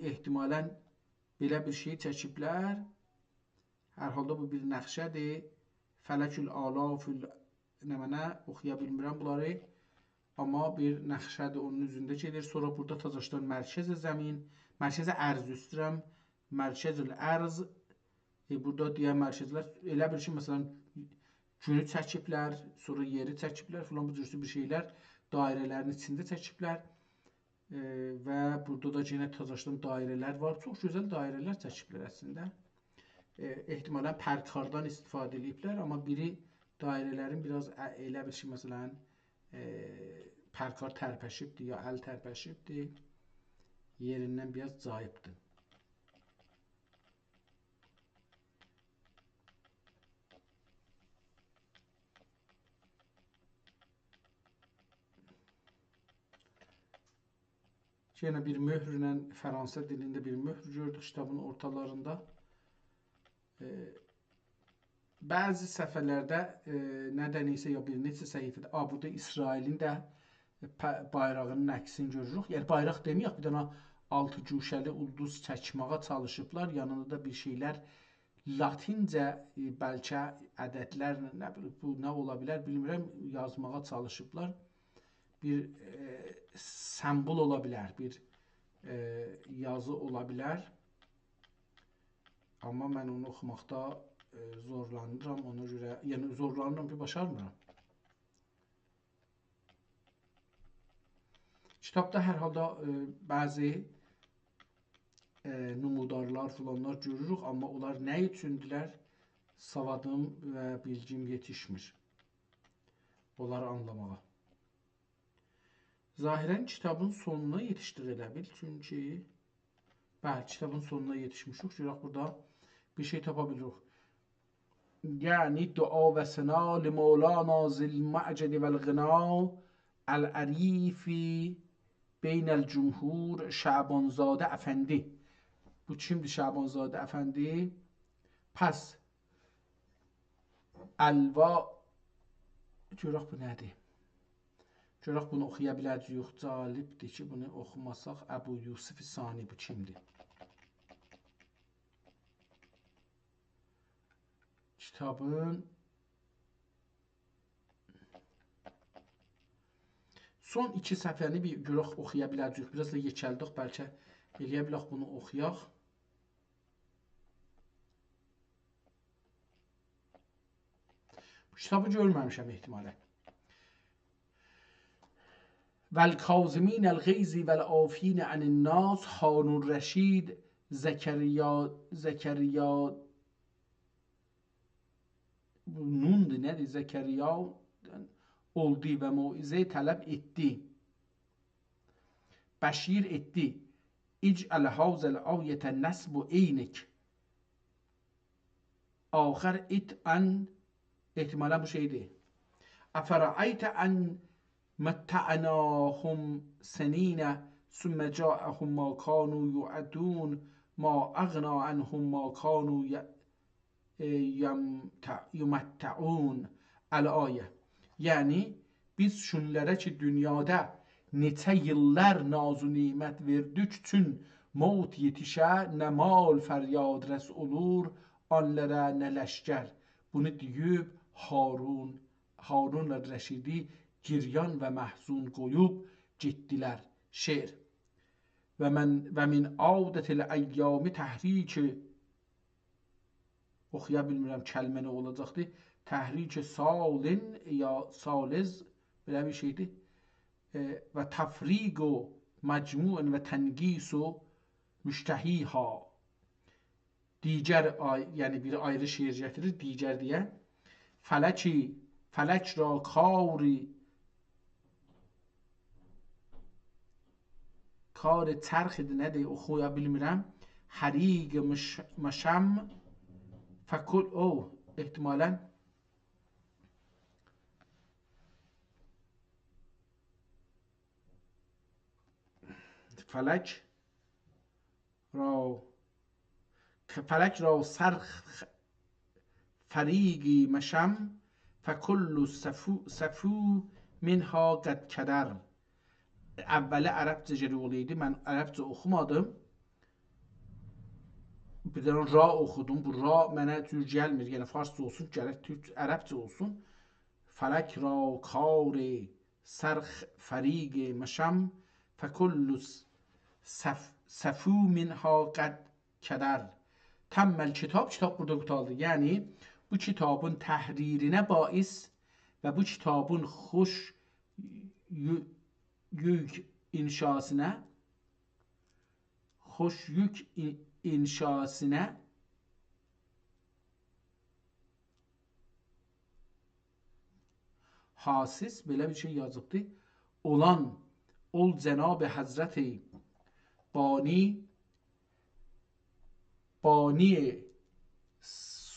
Speaker 1: ehtimalən belə bir şey çəkiblər. Hər halda bu bir nəxşədir. Fələkül ala, nə oxuya bilmirəm bunları. Amma bir nəxşədir, onun üzündə gedir. Sonra burada təzəşdən mərkəz-i zəmin, mərkəz-i ərz üstürəm, mərkəz-ül ərz. Burada deyən mərkəzlər elə bir ki, məsələn, Günü çəkiblər, sonra yeri çəkiblər, filan bu cürsü bir şeylər dairələrin içində çəkiblər. Və burada da yenə təzaşdan dairələr var. Çox gözəl dairələr çəkiblər əslində. Ehtimalən pərkardan istifadə ediblər, amma biri dairələrin biraz elə bir şey, məsələn, pərkar tərpəşibdir ya əl tərpəşibdir, yerindən biraz cayıbdır. Yenə bir möhrlə Fransız dilində bir möhr gördük kitabın ortalarında. Bəzi səfərlərdə nədənsə ya bir neçə səhifədə burada İsrailin də bayrağının əksini görürük. Yəni bayraq deməyək, bir dənə altı güşəli ulduz çəkməyə çalışıblar. Yanında da bir şeylər latincə bəlkə ədədlər, nə bilim bu nə ola bilər bilmirəm, yazmağa çalışıblar. Bir sembol ola bilər, bir yazı ola bilər. Amma mən onu oxumaqda zorlanıram, ona görə, yəni zorlanıram ki, başarmıram. Kitabda hər halda bəzi numudarlar filanlar görürük, amma onlar nə üçündülər? Savadım və bilgim yetişmir onları anlamağa. Zahirən kitabın sonuna yetişdik elə bil, çünki bəli, kitabın sonuna yetişmişik. Görək burada bir şey tapa bilirik. Yəni dua və səna li Mevlana zil ma'cədi vəl ğina el-ərifi beynəl cumhur Şabanzadə Əfəndi. Bu kimdir Şabanzadə Əfəndi? Pəs əlva, görək bu nədir? Görək bunu oxuya bilərik, yox, calibdir ki, bunu oxumasaq. Əbu Yusuf Sani bu kimdir? Kitabın son iki səhifəni bir görək oxuya bilərik. Biraz da yekəldik, bəlkə eləyə bilək bunu oxuyaq. Bu kitabı görməmişəm ehtimalən. والکاظمین الغیظ والعافین عن الناس هارون رشید زکریا nundur, nədir? Zəkəriya oldu və mauizə tələb etdi. Bəşir etdi. İc'əl hazəl ayətə nəsbu eynik. Axır et ən, ehtimalən bu şeydir. Əfərəaytə ən متعناهم سنين ثم جاءهم ما كانوا يوعدون ما أغنى عنهم ما كانوا يمتعون الآية. Yəni biz şunlara ki dünyada neçə illər naz-u nimət verdik üçün maut yetişə nə mal fəryad rəs olur onlara nə ləşkər. Bunu deyib Harun Rəşidi giryan və məhzun qoyub getdilər. Şeir. Və min adətil əyyami təhriki, oxuya bilmirəm kəlmə nə olacaqdır. Təhriki salin ya saliz, belə bir şeydir. Və təfriq o məcmuən və tənqis o müştəhiha. Digər, yəni bir ayrı şeir gətirir, digər deyə. Fələk ra kari kar çərxidir, nədir, oxuya bilmirəm. Həriq məşəm fəkul, ehtimalən فلک را سرخ فریگی مشم فکل سفو منها قد کدر. Əvvəli ərəbcə gəliydi, mən ərəbcə oxumadım. Bir dənə ra oxudum, bu ra mənə cür gəlmir, yəni farsça olsun, gərək ərəbcə olsun. Fələk ra kari sərx fəriqi məşəm fəkullus səfu minha qəd kədər. Təmməl kitab burada qutaldı. Yəni, bu kitabın təhririnə bais və bu kitabın xoş yük inşasına hasis, belə bir şey yazıbdı. Ol Cənab-ı Həzrəti bani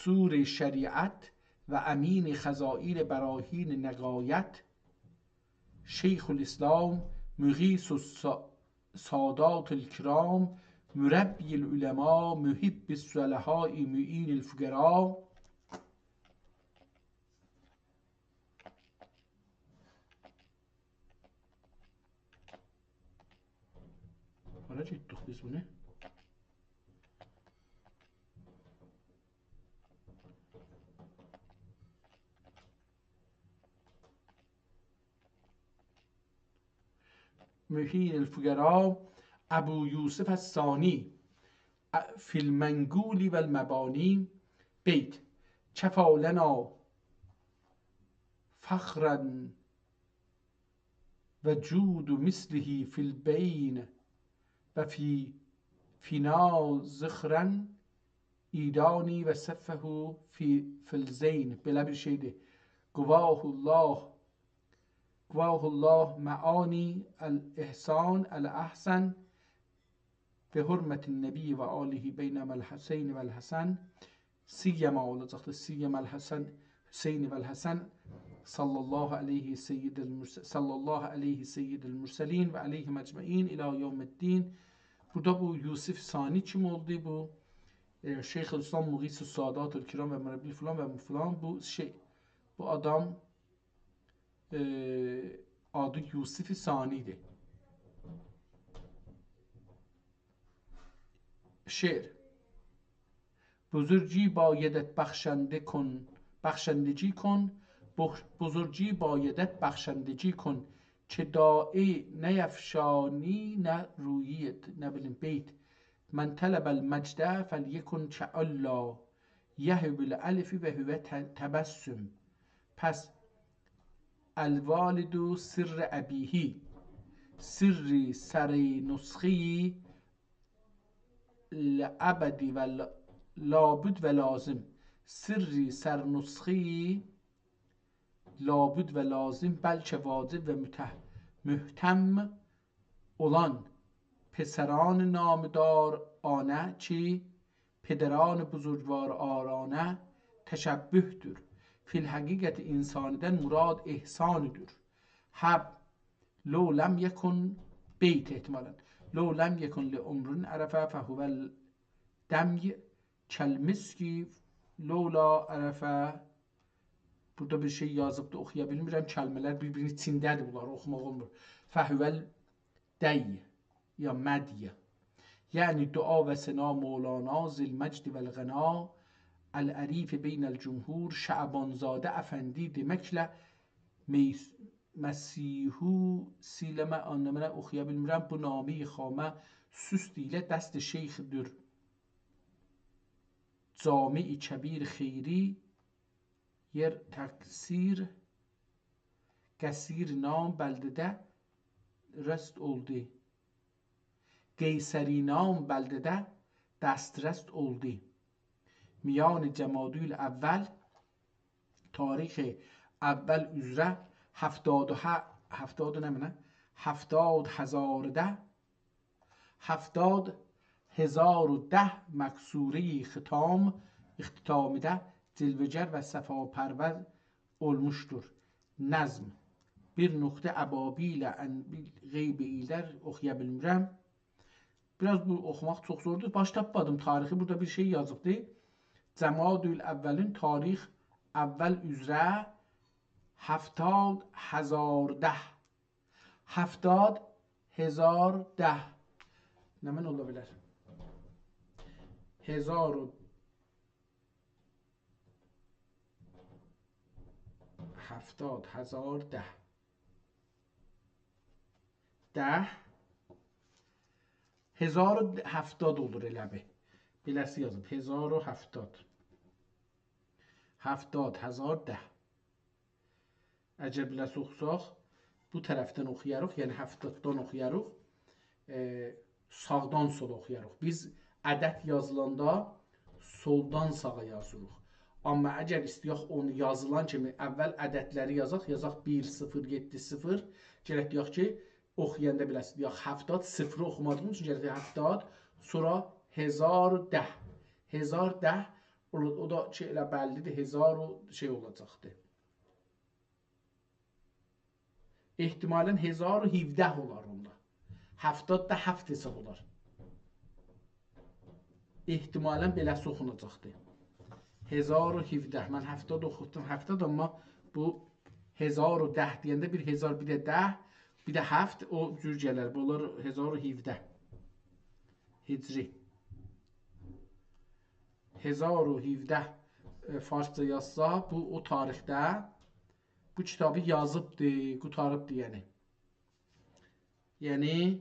Speaker 1: سور شریعت و امین خزائر براهین نقایت شیخ الاسلام مغیث السادات الکرام مربی العلماء محب الصلحاء معین الفقراء. Hara getdik biz bunu? محین الفقراء ابو یوسف الثانی فی المنقول و المبانی بیت کفا لنا فخرا و جود مثله فی البین و فینا زخرا ایدانی و صفه فی الزین. بلا bir şeydi. گواه الله معانی الاحسان الاحسن به حرمت النبی و آله بینما الحسین و الحسن سیما olacaqdı. سیما الحسن Hüseyin ve Hasan sallallahu aleyhi seyyidil mürselin ve aleyhim ecmaîn ila yevmiddin. Burada bu Yusuf Sani kim oldu? Bu Şeyhülislam Muğis Sadatül Kiram ve Mürebbi falan ve falan, bu adam adı Yusuf Sani'di. شعر بزرگی بایدت بخشندگی کن بزرگی بایدت بخشندگی کن که داعی نیفشانی نه رویت نبلیم بیت من طلب المجد فلیکن کعلا یهب الالف و هو تبسم. پس الوالد سر ابیهی سری سری نسخی لعبدی و لابد و لازم سری سرنسخی لابد و لازم بلکه واجب و محتم olan پسران نامدار آنه چی پدران بزرگوار آرانه تشبهدür. Fil hakikat insaniden murad ihsanıdır. Hab lo lem yekun beyt ihtimalen. Lo lem yekun li umrun arafa fehuvel demy kelmiski lola arafa. Burada bir şey yazıp da okuyabilmirəm. Kəlmələr bir-birini içindədir, bunları oxumaq olmur. Fehuvel dey ya mədyə. Yəni dua və sena Mevlana zil mecd vel gana العریف بین الجمهور شعبانزاده افندی deməklə مسیحو siləmə anlamına oxuya bilmirəm. Bu nami xamə süst ilə dəst şeyxdir. Cami-i kəbir xeyri yer təqsir qəsir nam bəldədə rəst oldu. Qeysəri nam bəldədə دسترس oldu. میان جمادی اول تاریخ اول üzrə 70,010 مکسوره ختامیده جلوگر و صفاپرور olmuştur. Nəzm bir nöqtə əbabilə qeyb eylər oxuya bilmirəm. Biraz bu oxumaq çox zordur. Baş tapmadım tarixi. Burada bir şey yazıbdı. Cəmadül əvvəlin tarix əvvəl üzrə 70,010 70,010 nə mən ola bilər? 70,010 1070 olur elə bir. Beləsi yazıb 1070 70,000 10. Əgər biləsə oxusaq, bu tərəfdən oxuyarıq, yəni 70-dan oxuyarıq, sağdan sola oxuyarıq. Biz ədəd yazılanda soldan sağa yazırıq. Amma əgər istəyək onu yazılan kimi əvvəl ədədləri yazaq 1, 0, 7, 0. Gələk deyək ki, oxuyanda biləsiniz, deyək 70, 0-ı oxumadığımız üçün gələk 70, sonra 1010. 1010, o da ki, elə bəllidir, 1000 olacaqdır. ehtimalən 1017 olar onda. 70 da 7 hesab olar. ehtimalən beləsi oxunacaqdır. 1017. Mən 70 oxutdum, 70, amma bu 1010 deyəndə bir 1000, bir də 10, bir də 7 o cür gələr. Bu olur 1017. Hicri. 1017 farsça yazsa, bu o tarixdə bu kitabı yazıbdır, qutarıbdır yəni. Yəni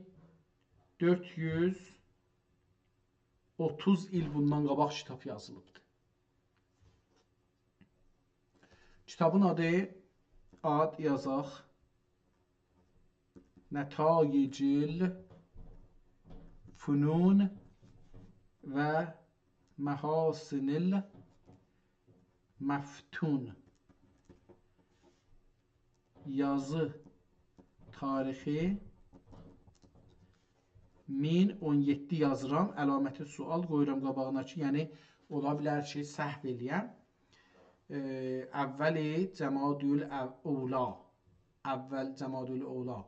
Speaker 1: 430 il bundan qabaq kitab yazılıbdır. Kitabın adı ad yazaq. Nətayicil Fünun və Məhasinil Məftun. Yazı tarixi 1017 yazıram, əlaməti sual qoyuram qabağına ki, yəni ola bilər ki, səhv eləyəm. Əvvəli Cəmadül Əvla. Əvvəl Cəmadül Əvla.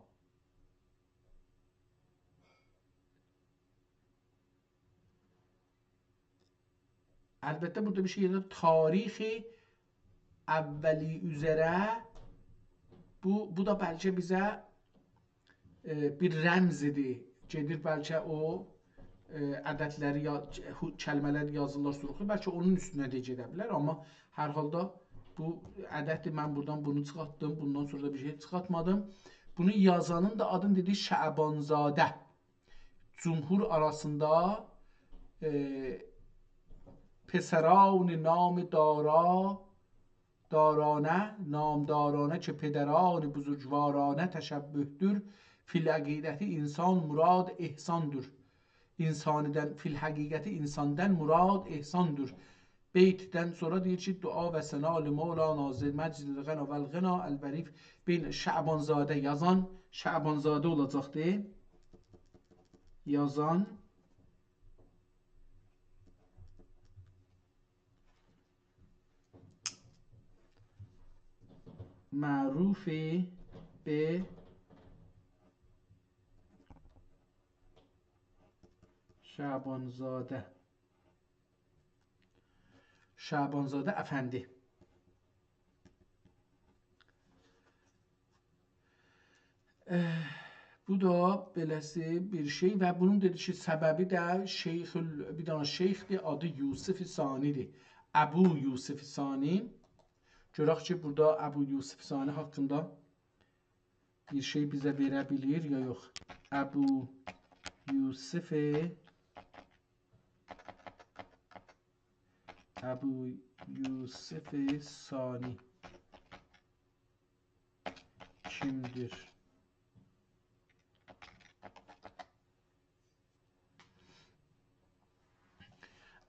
Speaker 1: Əlbəttə burada bir şey yazır. Tarixi əvvəli üzərə bu da bəlkə bizə bir rəmzidir. Gedir bəlkə o ədədləri, kəlmələri yazırlar suruqlu. Bəlkə onun üstünə də gedə bilər. Amma hər halda bu ədəddir. Mən buradan bunu çıxartdım. Bundan sonra da bir şey çıxartmadım. Bunu yazanın da adını dedi Şəbanzadə. Cumhur arasında پسران نام دارانه نامدارانه که پدران بزرگوارانه تشبهدür fil həqiqəti insan murad ehsandır. İnsanidən fil həqiqəti insandan murad ehsandır. Beytdən sonra deyir ki, dua və sənali Mevla nazir məclil qəna vəl qəna əlbərif beyn Şəbanzadə yazan Şəbanzadə olacaqdır. Yazan معروفی به Şabanzadə. Şabanzadə əfəndi. Bu da beləsi bir şey və bunun dedi ki, səbəbi də bir dana şeyxdir, adı Yusuf Sanidir. Əbu Yusuf Sani. Görək ki, burada Əbu Yusuf Sani haqqında bir şey bizə verə bilir ya yox. Əbu Yusuf Sani kimdir?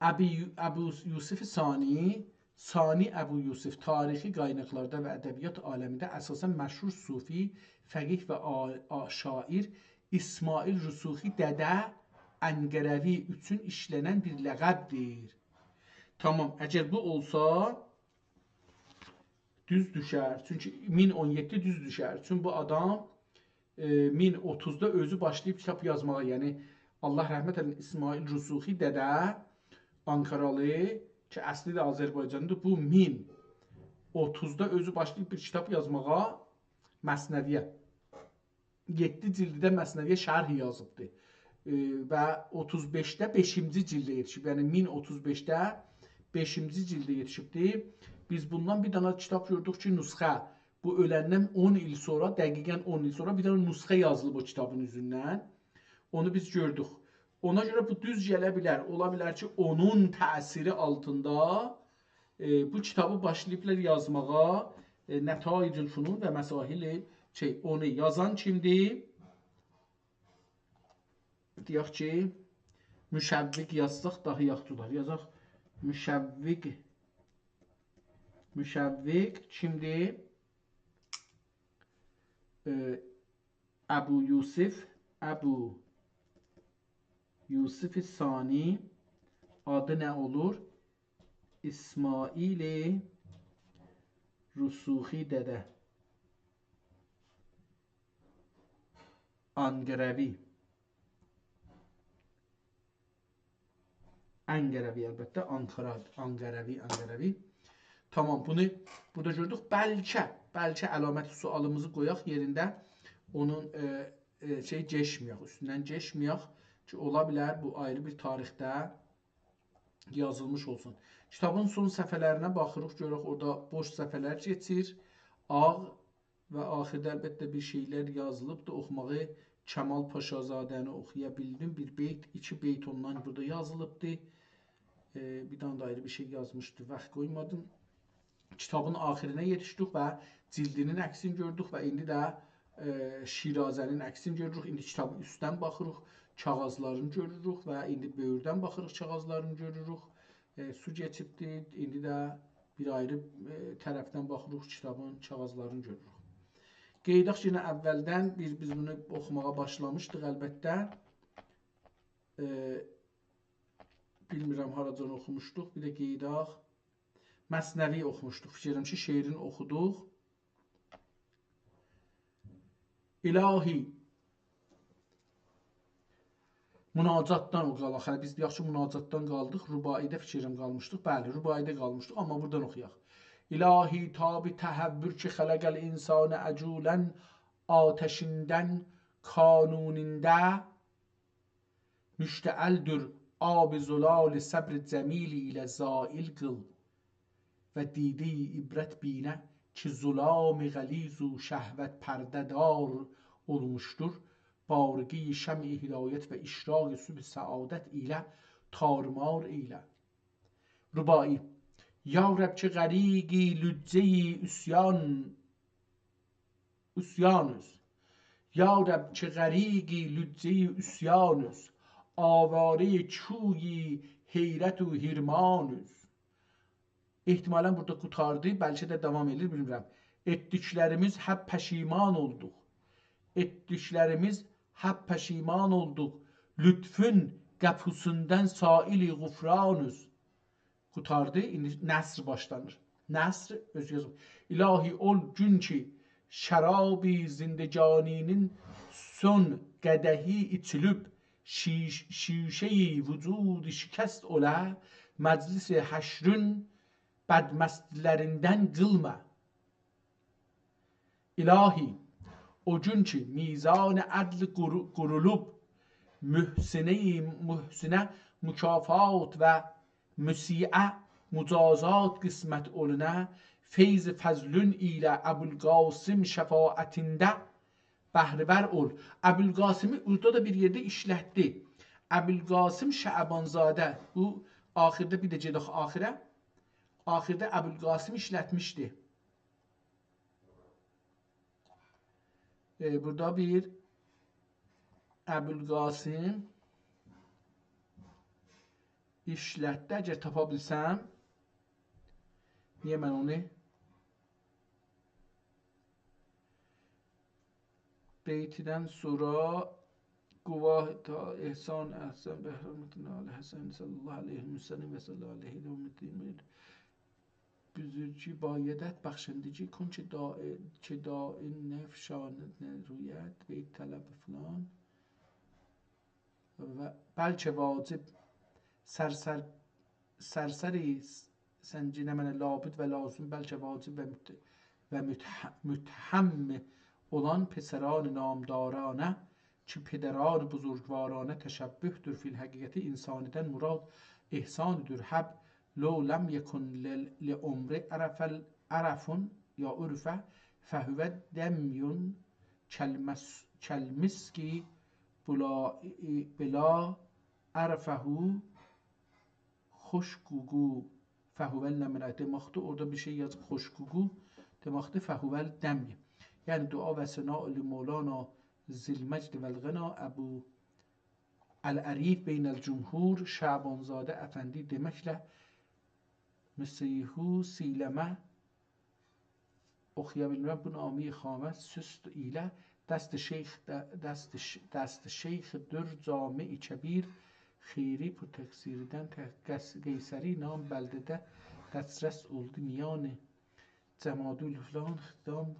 Speaker 1: Əbu Yusuf Sani Əbu Yusuf tarixi qaynaqlarda və ədəbiyyat aləmində əsasən məşhur sufi, fəqih və şair İsmail Rüsuxi Dədə Ənqərəvi üçün işlənən bir ləqəbdir. Tamam, əgər bu olsa düz düşər. Çünki 1017 düz düşər. Çünki bu adam 1030-da özü başlayıb kitab yazmağa, yəni Allah rəhmət edin İsmail Rüsuxi Dədə Ankaralı ki, əsli də Azərbaycandır. Bu 1030-da özü başlayıb bir kitab yazmağa Məsnəviyə. 7 cildidə Məsnəviyə şərh yazıbdır. Və 35-də 5-ci cildə yetişib. Yəni 1035-də 5-ci cildə yetişibdir. Biz bundan bir dana kitab gördük ki, nüsxə. Bu öləndən 10 il sonra, dəqiqən 10 il sonra bir dana nüsxə yazılıb o kitabın üzündən. Onu biz gördük. Ona görə bu düz gələ bilər. Ola bilər ki, onun təsiri altında Bu kitabı başlayıblar yazmağa. Netaicül Funun və Məsahili onu yazan kimdir? Deyək ki, Müşəvviq yazsaq daha yaxşı olar. Yazaq Müşəvviq kimdir? Əbu Yusuf Sani, adı nə olur? İsmail Rusuxi dədə Əngərəvi əlbəttə, Əngərəvi. Tamam, bunu burada gördük. Bəlkə əlaməti sualımızı qoyaq yerində. Onun geçməyək, üstündən geçməyək ki, ola bilər bu ayrı bir tarixdə yazılmış olsun. Kitabın son səhifələrinə baxırıq, görək orada boş səhifələr keçir. Ağ və axirdə əlbəttə bir şeylər yazılıbdır. Oxumağı Kəmal Paşazadəni oxuya bildim. Bir beyt, 2 beyt ondan burada yazılıbdır. Bir dana da ayrı bir şey yazmışdı, vaxt qoymadım. Kitabın axirinə yetişdik və cildinin əksini gördük və indi də Şirazənin əksini görürük. İndi kitabı üstdən baxırıq, kağızlarını görürük və indi böyürdən baxırıq, kağızlarını görürük. Su geçibdir. İndi də bir ayrı tərəfdən baxırıq, kitabın kağızlarını görürük. Qeydaq yenə əvvəldən biz bunu oxumağa başlamışdıq əlbəttə. Bilmirəm haracan oxumuşduq. Bir də qeydaq. Məsnəvi oxumuşduq. Fikirəm ki, şeirini oxuduq. İlahi münacatdan o qalaq. Hələ biz deyək ki, münacatdan qaldıq. Rubaidə fikirəm qalmışdıq. Bəli, Rubaidə qalmışdıq. Amma buradan oxuyaq. İlahi tabi təhəvvür ki xələqəl insanı əculən atəşindən kanunində müştəəldür ab-ı zülal səbr cəmili ilə zail qıl və didə-i ibrət binə ki zulam-ı qəliz u şəhvət pərdədar olmuşdur. Barıqi şəm-i hidayət və işraq sübh səadət ilə tarmar ilə. Rubai Ya Rəb ki qəriqi lücce-i üsyanüz. Ya Rəb ki qəriqi lücce-i üsyanüz. Avare çuyi heyrət u hirmanüz. İhtimalən burada qutardı, bəlkə də davam edir, bilmirəm. Etdiklərimiz həb pəşiman olduq. Etdiklərimiz həb pəşiman olduq. Lütfün qəfusundan sailiğufranüz. Qutardı, indi nəsr başlanır. Nəsr, öz yazım. İlahi ol gün ki, şərabi zindecaninin son qədəhi içilüb, şişeyi vücudu şikəst olə, məclis-i həşrün bədməstlərindən qılmə. İlahi, o gün ki, mizan-ı ədl qurulub, mühsinə mükafat və müsiə mücazat qismət olunə, feyz fəzlün ilə Əbülqasım şəfaətində bəhrəvər ol. Əbülqasımı burada da bir yerdə işlətdi. Əbülqasım Şəbanzadə, bu axirdə bir də gedək axirə. Axirdə Əbülqasım işlətmişdi. Burada bir Əbülqasım işlətdi. Əgər tapa bilsəm, niyə mən onu beytidən sonra quvah ehsan əhsən bəhrəmətin alə həsən sallallahu aleyhi və səlləm və sallallahu aleyhi və müddin büzürcü bayədət bəxşəndici kün ki dain nefşanət rüyət və tələb filan və bəlkə vacib sərsəri səncine mənə labid və lazım bəlkə vacib və mütəhəmm olan pسران نامدارانه ki پدران بزرگوارانه تشبهدür fil həqiqəti insanidən murad ihsanüdür həb لو لم يكن لعمر عرف یا عرف فهو دمی كالمسك بلا عرفه خشکگو Fehuvel nemine. Demekte orada bir şey yazıp hoşgugu. Demekte fehuvel demye. Yani dua ve sena li Mevlana Zilmecd vel Gına Ebu El-Arif beynel cumhur Şabanzade Efendi demekle Müseyhu sileme okuyabilmem bu nami Hamet süst ile dest şeyh dür cami kebir xeyri bu teksirden Geyseri nam beldede destres oldu miyanı Cemadül falan xidam.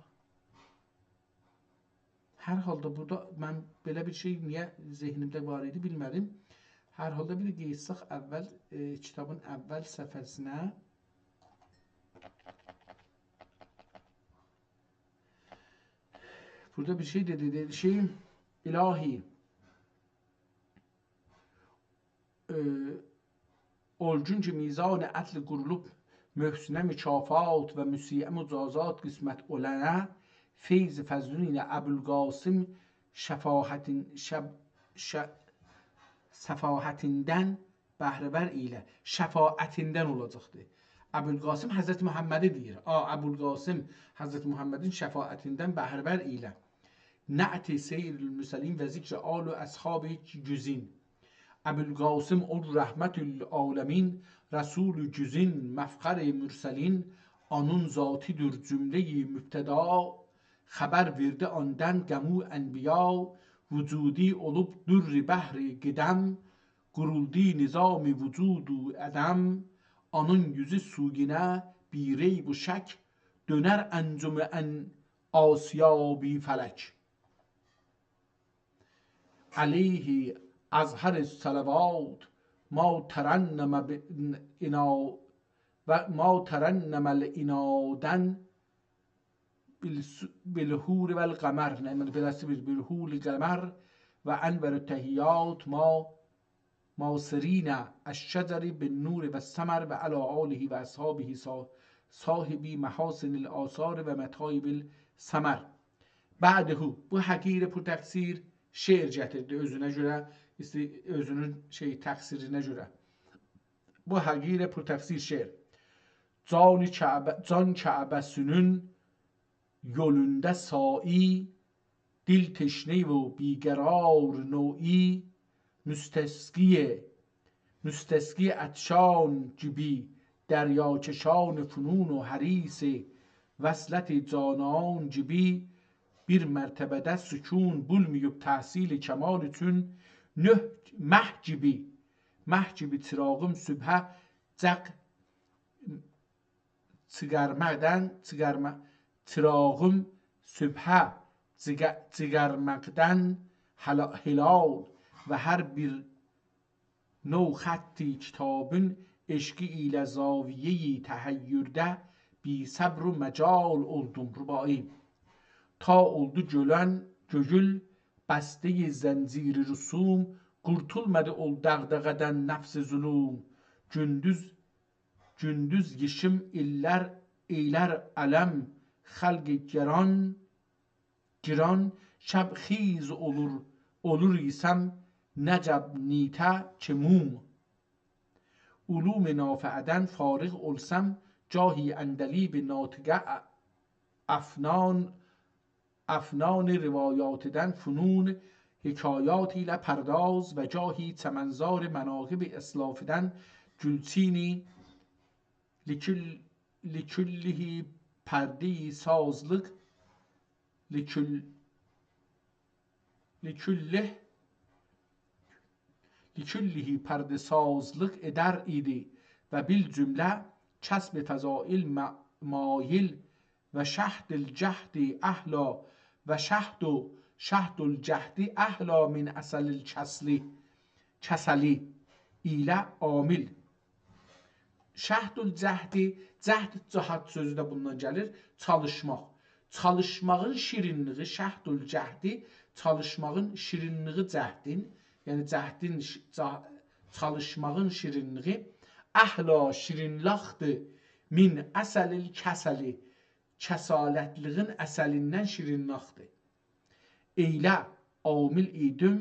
Speaker 1: Her halde burada ben böyle bir şey niye zihnimde var idi bilmedim. Her halde bir geçsek evvel kitabın evvel səfəsinə. Burada bir şey dedi şey ilahi olcunca mizan etli gurulup mühsine mükafat ve müsiye mücazat kısmet olana feyz fezlunine Ebu'l-Qasım şefahatinden bəhrəvər ilə şəfaətindən olacaqdır. Ebu'l-Qasım Hazreti Muhammed'i deyir. Ebu'l-Qasım Hazreti Muhammed'in şəfaətindən bəhrəvər ilə Nə'ti seyrül müsəlin və zikr alu əshabi cüzin. Ebu'l-Qasım ol rəhmətül aləmin Resulü cüzin məfxər-i mürselin anun zatidir cümle-i mübteda xəbər verdi ondan qəmu ənbiya vücudi olup dürr-i bəhr-i qidəm quruldi nizam-ı vücudu ədəm anın yüzü suginə bir reyb و şək döner əncüm-ü ən asiyab-ı fələk aleyhi azhar-ı salavat ما ترنم الانادن بالهور و القمر بالهور القمر و انور التحیات ما سرین الشجر بالنور و الثمر و علی آله و اصحابه صاحبی محاسن الآثار و مطایب الثمر. بعده bu həkir pür təqsir şeir gətirdi özünə görə, özünün təqsirinə görə. Bu həkir pür təqsir şeir. Can Kəbəsinin yolunda sa'i dil teşne و بیقرار نوعی müstesqi اتشان gibi دریاچشان فنون و حریص وصلت جانان gibi bir mertebede sükun bulmuyup tahsil kemal için mehcibi çırağım sübhe çırağım sübhe cigermekten hilal ve her bir nov xatti kitabın eşki ile zaviyeyi tehayyürde bi sabr و مجال oldum rubai. Ta oldu gönül bəstəyi zənciri rüsum qurtulmadı ol dəğdəğədən nəfs-i zulum gündüz yeşim eylər ələm xəlq giran şəb xiz olur isəm nəcəb nitə ki mum ulum nafiədən fariq olsam cahi əndəli bi natiqə افنان روایاتدن فنون حکایات ile پرداز و جاهی چمنزار مناقب اسلافدن گلچینی لکله پرده سازlık لکله پرده سازlık eder idi ve bil cümle کسب فضائل مایل و شهد الجهد احلا و شهد الجهد احلا من اصل الکسلی ile amil. Şəhdül cəhdi, cəhd cəhd sözü də bundan gəlir, çalışmaq. Çalışmağın şirinliği, şəhdül cəhdi, çalışmağın şirinliği cəhdin, yəni cəhdin, çalışmağın şirinliği, əhla şirinlaxdır, min əsəlil kəsəli, kəsalətliğin əsəlindən şirinlaxdır. Eylə amil idim,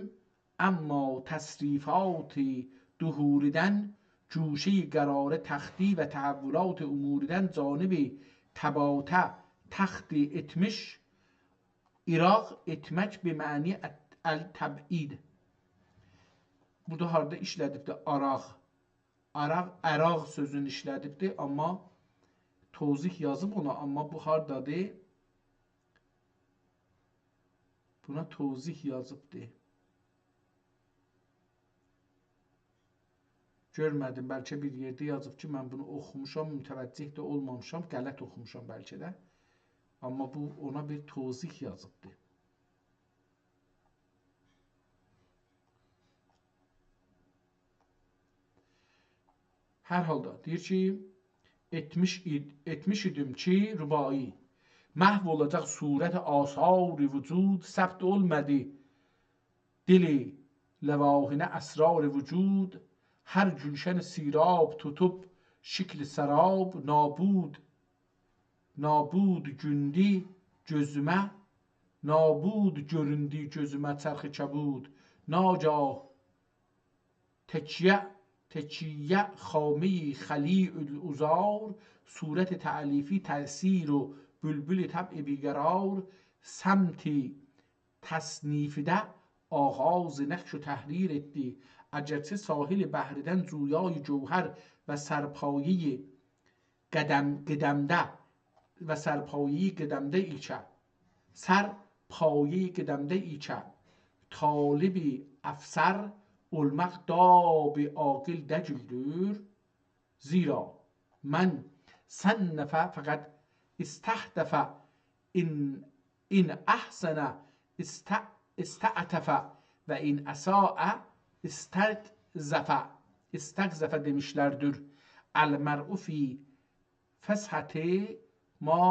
Speaker 1: əmma təsrifatı duhuridən جوشه قرار تختی و تحولات اموریدن جانب تباته تخت etmiş İraq etmək bir məni el-təbid. Burada harda işlədibdir? Əraq sözünü işlədibdir, amma tozih yazıb ona, amma bu hardadır? Buna tozih yazıbdır. Görmədim, bəlkə bir yerdə yazıb ki, mən bunu oxumuşam, mütəvəccih də olmamışam, qələt oxumuşam bəlkə də. Amma bu ona bir tozih yazıbdır. Hər halda deyir ki, etmiş idim ki, rübai məhv olacaq surət asar-ı vücud, səbt olmadı dili ləvahinə əsrar-ı vücud, hər gülşən sirab tutub şikli sərab, nabud gündü gözümə, nabud göründü gözümə çərxi kəbud, nagah تکیه خامه خلیع الازار صورت تعلیفی تأثیر و بلبل طبع بیقرار سمت تصنیف ده آغاز نقش و تحریر اتی اگرچه ساحل بحردن جویای جوهر و سرپایه قدمده ایچه طالب افسر olmaq da-bi aqil dəcüldür. Zira mən sənnəfə fəqət istahdəfə in əhsənə istəətəfə və in əsaə istəqzəfə demişlərdir. Əl-mər'u fi fəshəti ma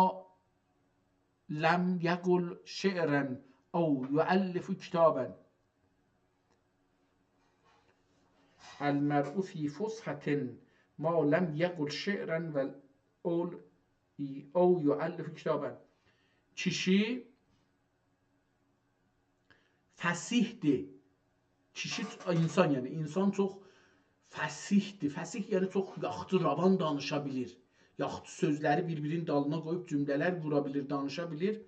Speaker 1: ləm yəqul şe'rən əv yüəllifu kitabən. المرء في فصحة ما لم يقل شعرا أو يؤلف كتابا. Kişi fəsihdir. Kişi insan, yəni insan çox fəsihdir. Fəsih yəni çox yaxşı ravan danışa bilir. Yaxşı sözləri bir-birinin dalına qoyub cümlələr qura bilir, danışa bilir.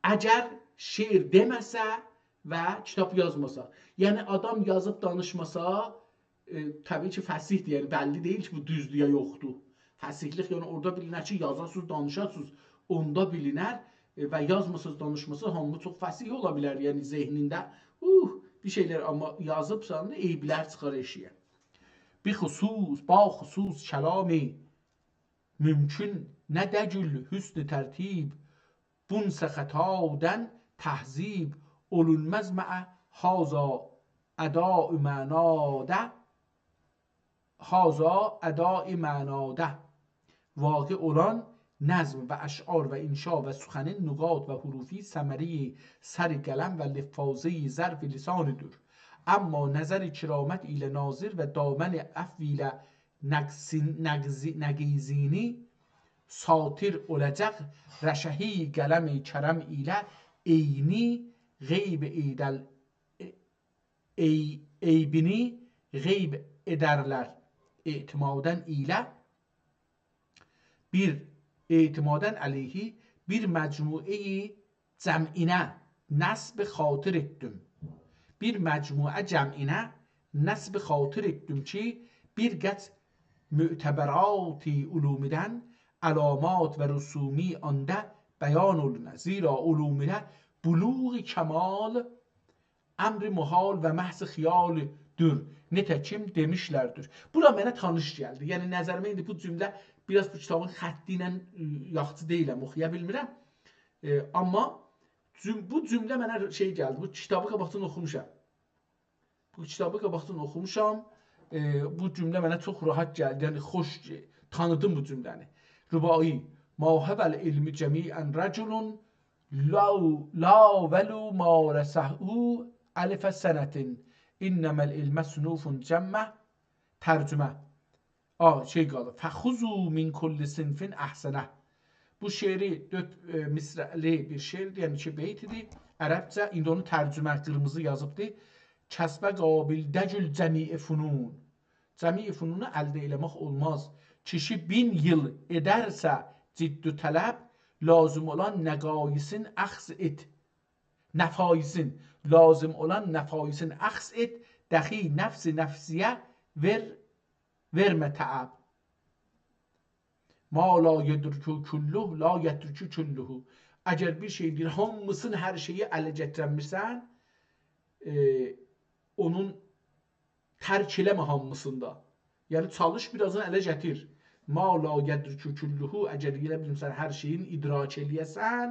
Speaker 1: Əgər şeir deməsə və kitab yazmasa. Yəni adam yazıb danışmasa təbii ki fəsihdir. Yəni bəlli deyil ki bu düzdür ya yoxdur. Fəsihlik yəni orada bilinər ki yazasınız, danışarsınız, onda bilinər və yazmasınız, danışmasınız hamı çox fəsih ola bilər. Yəni zehnində bir şeylər, amma yazıbsan da eyblər çıxar eşiyə. Ba xüsus kəlami mümkün nə dəcül hüsn tərtib bunsə xətadən təhzib olunməz mə'ə haza ədâ-ü mənadə واقع olan نظم و اشعار و انشا و سخن نقاط و حروفی ثمره سر قلم و لفاظه ظرف لسان دور. اما نظر کرامت ایل ناظر و دامن افویل نگیزینی ساتر olacak رشهی قلم کرم ایل اینی غیب ایدل eybini gayb ederler itimaden ile itimaden aleyhi bir mecmue cem'ine nasb خاطر ettim. Bir mecmue cem'ine nasb خاطر ettim ki bir get müteberati ulumiden alamat ve rusumi anda beyan olunur. Zira ulumide buluğ kemal emri muhal ve mahz xiyaldır. Nitekim demişlərdir. Bura mənə tanış gəldi. Yəni nəzərimə indi bu cümlə biraz bu kitabın xətti ilə yaxşı deyiləm, oxuya bilmirəm. Amma bu cümlə mənə şey gəldi. Bu kitabı qabaqdan oxumuşam. Bu cümlə mənə çox rahat gəldi. Yəni xoş tanıdım bu cümləni. Rübai mavhəbəl ilmi cəmiən rəculun la velu marəsəhu alifə sənətin İnnəməl ilmə sunufun cəmmə tərcümə. Şey qalır. Fəxuzu min kulli sinfin əhsənə. Bu şeiri 4 misrəli bir şeirdir, yəni 2 beytidir. Ərəbcə, indi onu tərcümə qırmızı yazıbdır. Kəsbə qabil dəcül cəmi'i funun. Cəmi fununu əldə eləmək olmaz. Kişi 1000 yıl edərsə ciddi tələb, lazım olan nəqaisin əxz et. Nəfaisin, lazım olan nəfaisin əxz et, dəxi nəfsi nəfsiyə vermə təəb. Ma la yedrükü külluh, la yedrükü külluhu. Əgər bir şey deyir, hamısını, hər şeyi ələ gətirəmirsən, onun tərk eləmə hamısında. Yəni, çalış, birazını ələ gətir. Ma la yedrükü külluhu, əgər elə bilmirsən, hər şeyin idrak eləyəsən,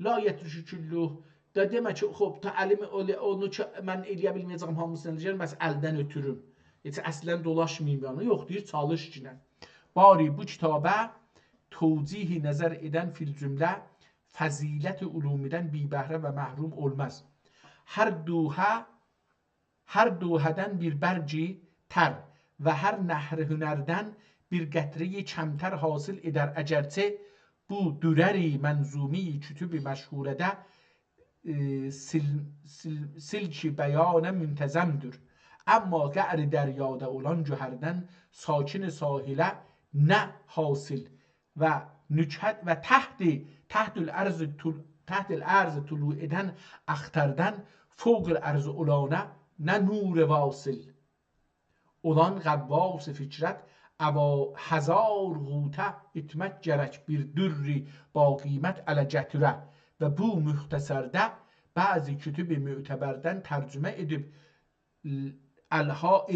Speaker 1: la yedrükü külluh, da demə ki, xop, ta əlimi onu ki, mən eləyə bilməyəcəm hamısını eləyəcəm, bəs əldən ötürüm. Heç əslən dolaşmayayım yanı. Yox, deyir, çalış ki, bari bu kitaba توضیح نظر edən fil cümlə fəzilət ulumidən bibəhrə və məhrum olmaz. Hər duhədən bir bərci tər və hər nəhr hünərdən bir qətriyi kəmtər hasil edər. Əgərçə bu dürəri mənzumi kütüb məşhurədə silki bəyanə müntəzəmdür. Amma qə'ri dəryada olan cühərdən sakin sahilə nə hasil və nükət və təhdül ərz tulu edən əxtərdən fوق ərz olanə nə nur vasil olan qəvvas fikrət əva həzarğutə etmək gərək bir dürri ba qiymət ələ gətirə və bu müxtəsərdə bəzi kütüb mütəbərdən tərcümə edib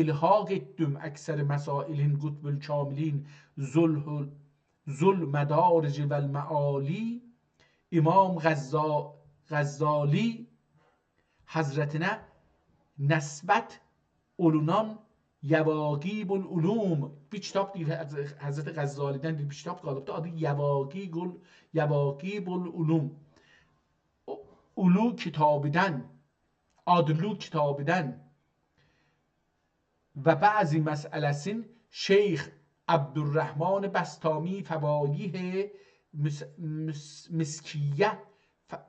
Speaker 1: ilhaq etdim əksər məsailin qutbül kamilin zul mədaric və məali İmam Qəzzali Həzrətinə nəsbət olunan Yəvaqib ulum. Bir kitab deyir, Həzrət Qəzzalidən bir kitab qalıbdır, adı Yəvaqib ulum. Ulu kitabıdan, adlu kitabıdan və bəzi məsələsin Şeyx Abdurrahman Bəstami Fəvaih Miskiyyə,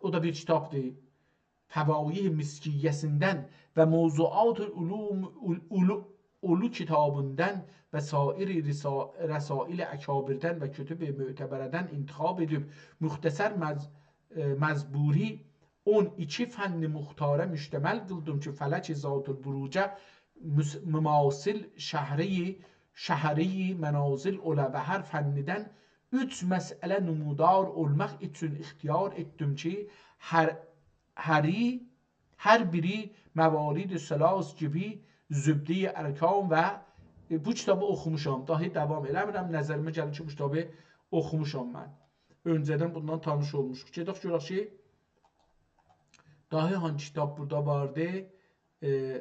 Speaker 1: o da bir kitabdır, Fəvaih Miskiyyəsindən və Mövzuat Ulu kitabından və sair rəsail əkabirdən və kütüb mütəbərədən intixab edib müxtəsər məzburi 12 fənni muxtarə müştəməl qıldım ki, fələk zat-ül burucə mümasil şəhəri mənazil ola və hər fənnidən 3 məsələ numudar olmaq üçün ixtiyar etdim ki, hər biri məvalid səlas gibi zübdi ərkan və bu kitabı oxumuşam. Dahi davam eləmirəm, nəzərimə gəlir ki, bu kitabı oxumuşam mən. Öncədən bundan tanış olmuşuq. Gedək görək ki, dahi hangi kitab burada vardı?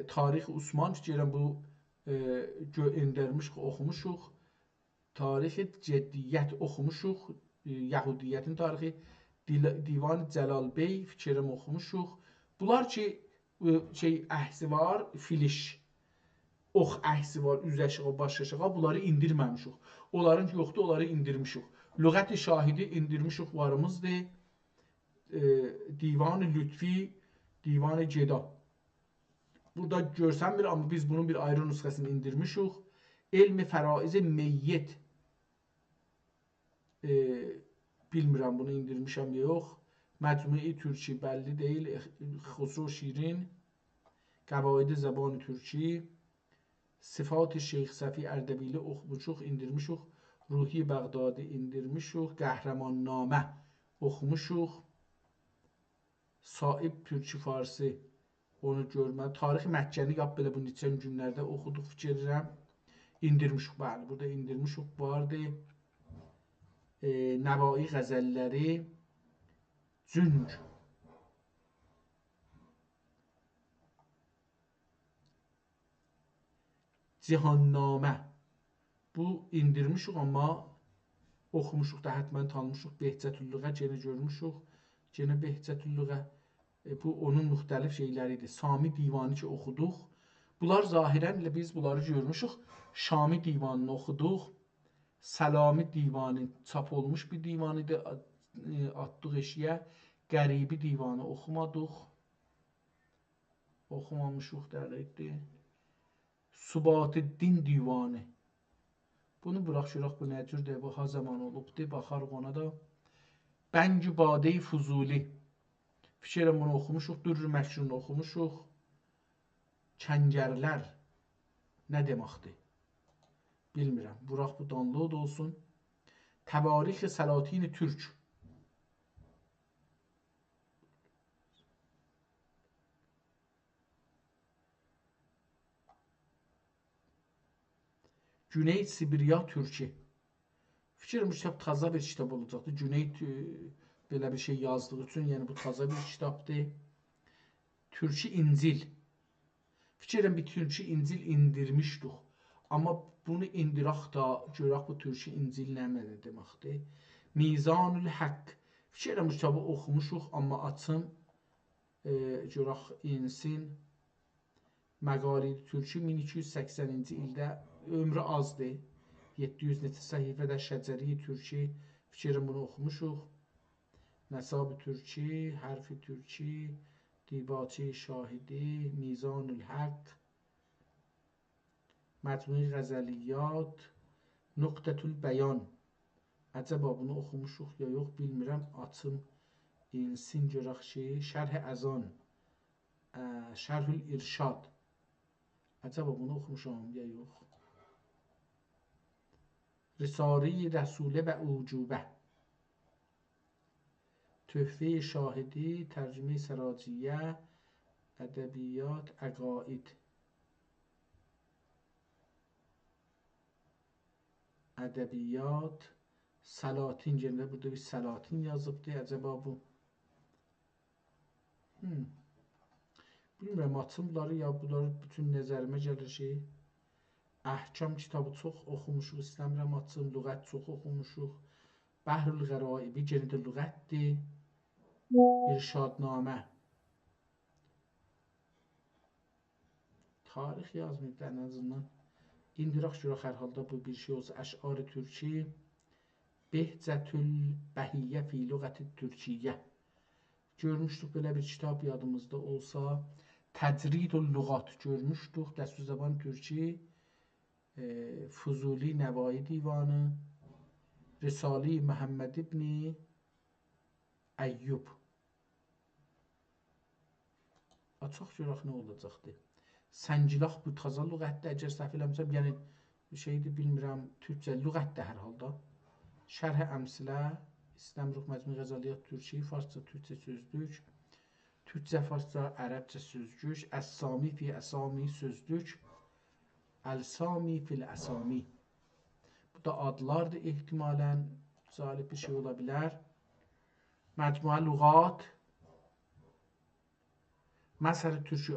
Speaker 1: Tarix Osman, deyirəm bu indirmişik, oxumuşuq. Tarix Cəddiyyət oxumuşuq. Yahudiyyətin tarixi, Divan Cəlal Bey fikirəm oxumuşuq. Bunlar ki, əhsi var, filiş, ox əhsi var, üz aşağı, baş aşağı, bunları indirməmişik. Onların yoxdur, onları indirmişik. Lüğət-i şahidi indirmişik varımızdır. Divan-ı Lütfi, Divan-ı Ceda. Burada görsənmir, amma biz bunun bir ayrı nüsxəsini indirmişik. Elmi Fəraiz-i Meyyit. Bilmirəm, bunu indirmişəm yox. Məcmui Türki bəlli deyil. Xusru Şirin. Qəvaid-i Zəban-ı Türki. Sifat-ı Şeyx Səfi Ərdəbili oxumuşuq, indirmişuq. Ruhi Bəğdadi indirmişuq. Qəhrəman Namə oxumuşuq. Saib Türki Farsi onu görməli. Tarix Məkkəni yap belə bu neçə günlərdə oxuduq, fikirlərəm. İndirmişuq, bəli, burada indirmişuq vardı. Nəvai qəzəlləri, Cüng. Cihannamə. Bu indirmişuq, amma oxumuşuq da hətmən tanımışuq. Behcətüllüğə gene görmüşuq. Gene Behcətüllüğə. Bu onun müxtəlif şeyləridir. Sami divanı ki oxuduq. Bunlar zahirən ilə biz bunları görmüşük. Şami divanını oxuduq. Səlami divanı çap olmuş bir divanıdır. Atdıq eşiyə. Qəribi divanı oxumadıq. Oxumamışıq dəqiqdir. Subatıddin divanı. Bunu buraxırıq, bu nə cürdür, bu ha zaman olubdur, baxarıq ona da. Bəngü Badeyi Fuzuli. Fikirəm bunu oxumuşuq, Dürr-ü Məşrunu oxumuşuq. Kəngərlər nə deməkdir? Bilmirəm. Burax bu download olsun. Təbarix Səlatin Türk. Cüneyd Sibirya Türki. Fikirəm bu kitab taza bir kitab olacaqdır. Cüneyd belə bir şey yazdığı üçün, yəni bu taza bir kitabdır. Türki İncil. Fikirəm bir Türki İncil indirmişdik. Amma bunu indirək da, görək bu Türki İncil nə deməkdir. Mizanül Haqq. Fikirəm bu kitabı oxumuşuq, amma açım, görək insin. Məqalid Türki 1280-ci ildə, ömrü azdır. 700 neçə səhifədə Şəcəri Türki. Fikirəm bunu oxumuşuq. Nəsab Türki, Hərfi Türki, Dibaçi Şahidi, Mizanül Haqq, Məcmui Qəzəliyyat, Nöqtətül Bəyan. Əcəba bunu oxumuşuq ya yox, bilmirəm. Açım, insin görək ki, Şərh-i Əzan, Şərhül İrşad. Əcəba bunu oxumuşam ya yox. Risale-i Rəsulə və Ucubə. Töhfə-i Şahidi, Tərcümə-i Səraciyyə, Ədəbiyyat, Əqaid. Ədəbiyyat, Salatin, yerində burada bir Salatin yazıbdır. Əcəba bu. Bilmirəm, açım bunları ya bunları bütün nəzərimə gəlir şey. Əhkam kitabı çox oxumuşuq, istəmirəm açım. Lüğət çox oxumuşuq. Bəhrül Qəraibi, yerində lüğətdir. İrşadnamə. Tarix yazmayıb ən azından. İndiraq görək hər halda bu bir şey olsa. Əş'ar-ı Türki. Behcətül Bəhiyyə fi lüğəti Türkiyyə. Görmüşdük belə bir kitab yadımızda olsa. Təcridül Lüğat görmüşdük. Dəstur Zəban Türki. Fuzuli Nəvai Divanı. Risale-i Məhəmməd ibn Əyyub. Açaq görək nə olacaqdır. Səngilax bu taza lüğətdə, əgər səhv eləmirəm, yəni şeydir, bilmirəm, türkcə lüğətdə hər halda. Şərh-i Əmsilə, İstəmiruq Məcmui Qəzəliyyat Türki, Farsça, türkcə sözlük, türkcə, farsça, ərəbcə sözlük, Əs-Sami fi Əsami sözlük, Əl-Sami fil Əsami. Bu da adlardır, ehtimalən cəlib bir şey ola bilər. Məcmuə Lüğat, Məsəl-i Türki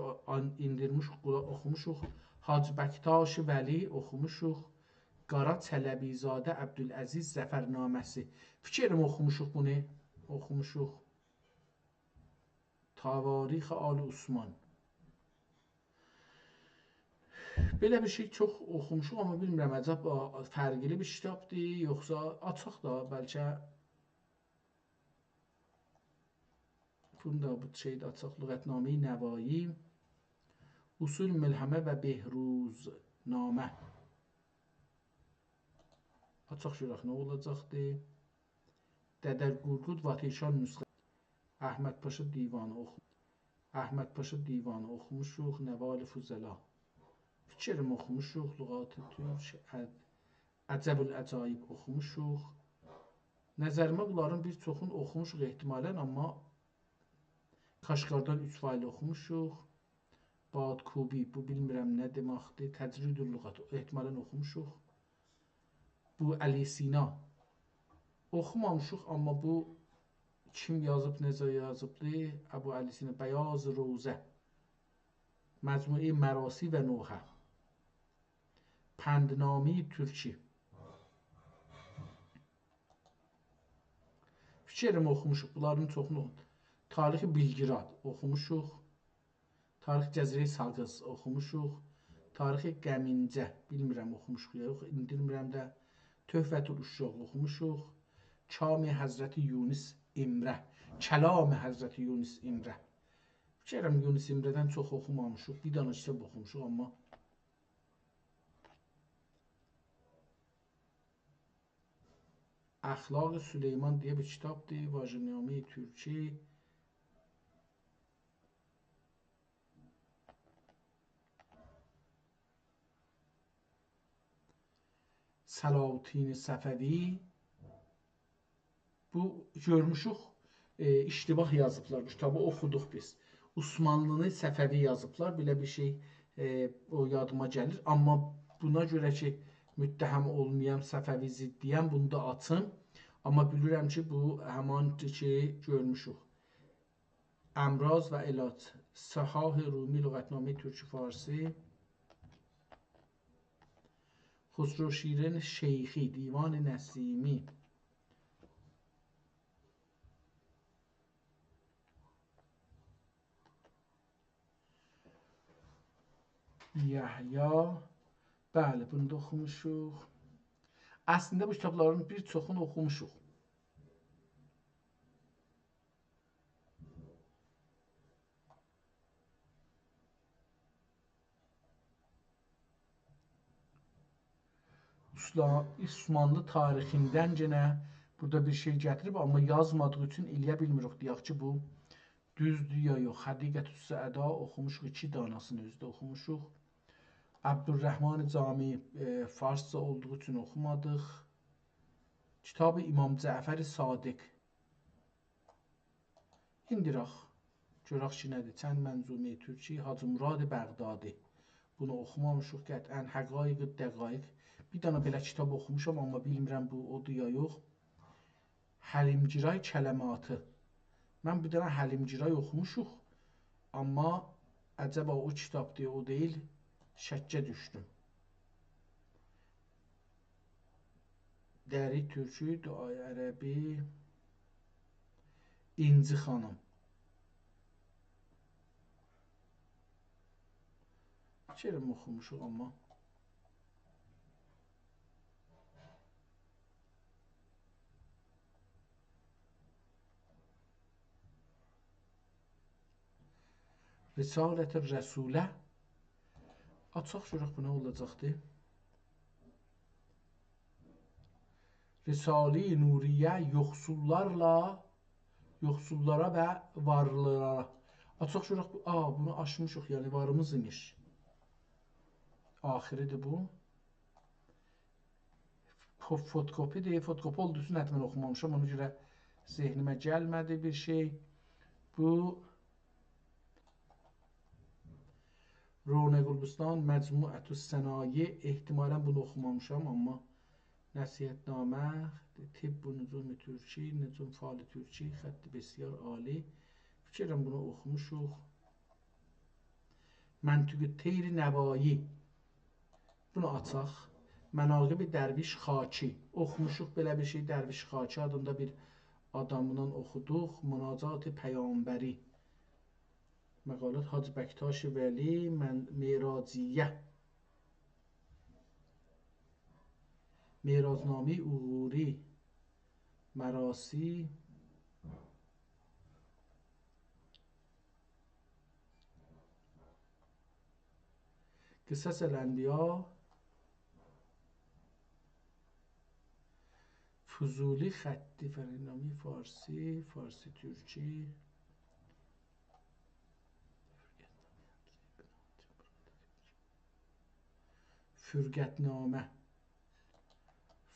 Speaker 1: indirmişik, oxumuşuq. Hacı Bəktaş Vəli oxumuşuq. Qara Çələbizadə Əbdüləziz Zəfərnaməsi. Fikirəm oxumuşuq bunu. Oxumuşuq. Tavarix Ali Osman. Belə bir şey çox oxumuşuq, amma bilmirəm, əcəb fərqli bir kitabdır, yoxsa açaq da, bəlkə bunu da bu şeydə açaq. Lüğətnamə-i Nəvai, Usul Məlhəmə və Behruznamə. Açaq görək nə olacaqdır. Dədər Qurqud Vatişan nüsxə. Əhməd Paşa Divanı oxumuşuq. Nəval-i Füzəla. Fikirəm oxumuşuq. Lüğat-ı Türk, Əcəbül Əcaib oxumuşuq. Nəzərimə bunların bir çoxunu oxumuşuq ehtimalən, amma Kaşqardan 3 faylı oxumuşuq. Badkubi, bu bilmirəm nə deməkdir. Təcridül Lüğat, ehtimalən oxumuşuq. Bu Əli Sina. Oxumamışıq, amma bu kim yazıb, necə yazıbdır? Əbu Əli Sina, Bəyaz Rozə. Məcmui Mərasi və Nuhə. Pəndnami Türki. Fikirəm oxumuşuq, bunların çoxunu. Tarixi Bilgirad oxumuşuq. Tarix Cəzirə Saqız oxumuşuq. Tarixi Qəmincə, bilmirəm oxumuşuq ya yox, indirmirəm də. Töhfətül Uşşaq oxumuşuq. Kami Həzrəti Yunus İmrə. Kəlami Həzrəti Yunus İmrə. Fikirəm Yunus İmrədən çox oxumamışıq. Bir dənə kitab oxumuşuq, amma Əxlaq Süleyman deyə bir kitabdır. Vajiname Türkçe. Səlahuddin Səfəvi. Bu görmüşük, iştibah yazıblar. Bu kitabı oxuduq biz. Osmanlını Səfəvi yazıblar. Belə bir şey o yadıma gəlir. Amma buna görə ki, müttəhəm olmayam, Səfəvi ziddiyəm, bunu da açım. Amma bilirəm ki, bu həman ki, görmüşük. Əmraz və Elat. Səhah Rumi Lüğətnamə Türk Farsi. Xusro Şirin Şeyxi Divan Nəsimi. Yahya. Bəli, bunu da oxumuşuq. Əslində bu kitabların bir çoxunu oxumuşuq. Osmanlı tarixindən yenə burada bir şey gətirib, amma yazmadığı üçün eləyə bilmirik. Deyək ki, bu düzdür ya yox. Həqiqət-ü Səəda oxumuşuq, 2 danasını özdə oxumuşuq. Əbdülrəhman Cami farsça olduğu üçün oxumadıq. Kitab-ı İmam Cəfər Sadiq. İndiraq. Görək ki, nədir? Çənd Mənzumə Türki, Hacı Murad Bəğdadi. Bunu oxumamışıq qətən. Həqaiq Dəqaiq. Bir dana belə kitab oxumuşam, amma bilmirəm bu odur ya yox. Həlimgiray Kələmatı. Mən bir dana Həlimgiray oxumuşuq, amma əcəba o kitabdır, o deyil. Şəkkə düşdüm. Dəri Türkü, Duay Ərəbi, İnci xanım. Kerem oxumuşuq amma. Risalət-i Rəsulə. Açaq görək bu nə olacaqdır. Risale-i Nuriyə yoxsullara və varlılara. Açaq görək bu, bunu aşmışıq, yəni varımız imiş. Axiridir bu. Fotokopidir. Fotokopi olduğu üçün mən oxumamışam. Ona görə zehnimə gəlmədi bir şey. Bu Ronə Qulbustan Məcmuətü Sənaye. Ehtimalən bunu oxumamışam, amma Nəsihətnamə, Tibb-ü Nüzum-i Türki, Nüzum Fali Türki, xətti bəsiyar ali. Fikirəm bunu oxumuşuq. Məntiqü Teyri Nəvayi. Bunu açaq. Mənaqib-i Dərviş Xaki. Oxumuşuq belə bir şey. Dərviş Xaki adında bir adamından oxuduq. Münacat-ı Peyğəmbəri. Məqalət Hacı Bəktaş Vəli Meraciyyə. Merazname Uğuri. Mərasi. Qısas Ələnbiya. Fuzuli Xətti Fərənnami Farsi. Farsi Türki. Fürqətnamə.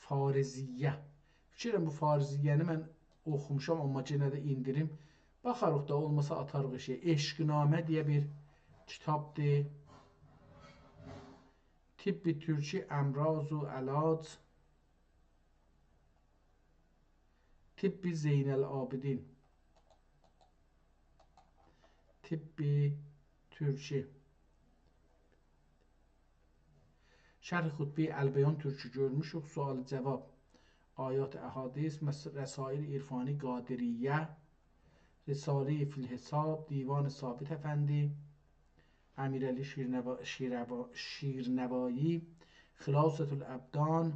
Speaker 1: Fariziyyə. Fikirəm bu Fariziyyəni mən oxumuşam, amma yenə də indirim. Baxarıq da olmasa atarıq şey. Eşqnamə deyə bir kitabdır. Tibb-i Türki Əmrazu Əlac. Tibb-i Zeynəl-Abidin. Tibb-i Türki. Şərh-i Xutbi Əlbəyan Türkü görmüşük. Sual-ı cavab. Ayat-ı Əhadis. Rəsail-i İrfani Qadiriyyə. Risale-i Fil-Hesab. Divan-ı Sabit Əfəndi. Əmirəli Şirnəvayi. Xilasətül Əbdan.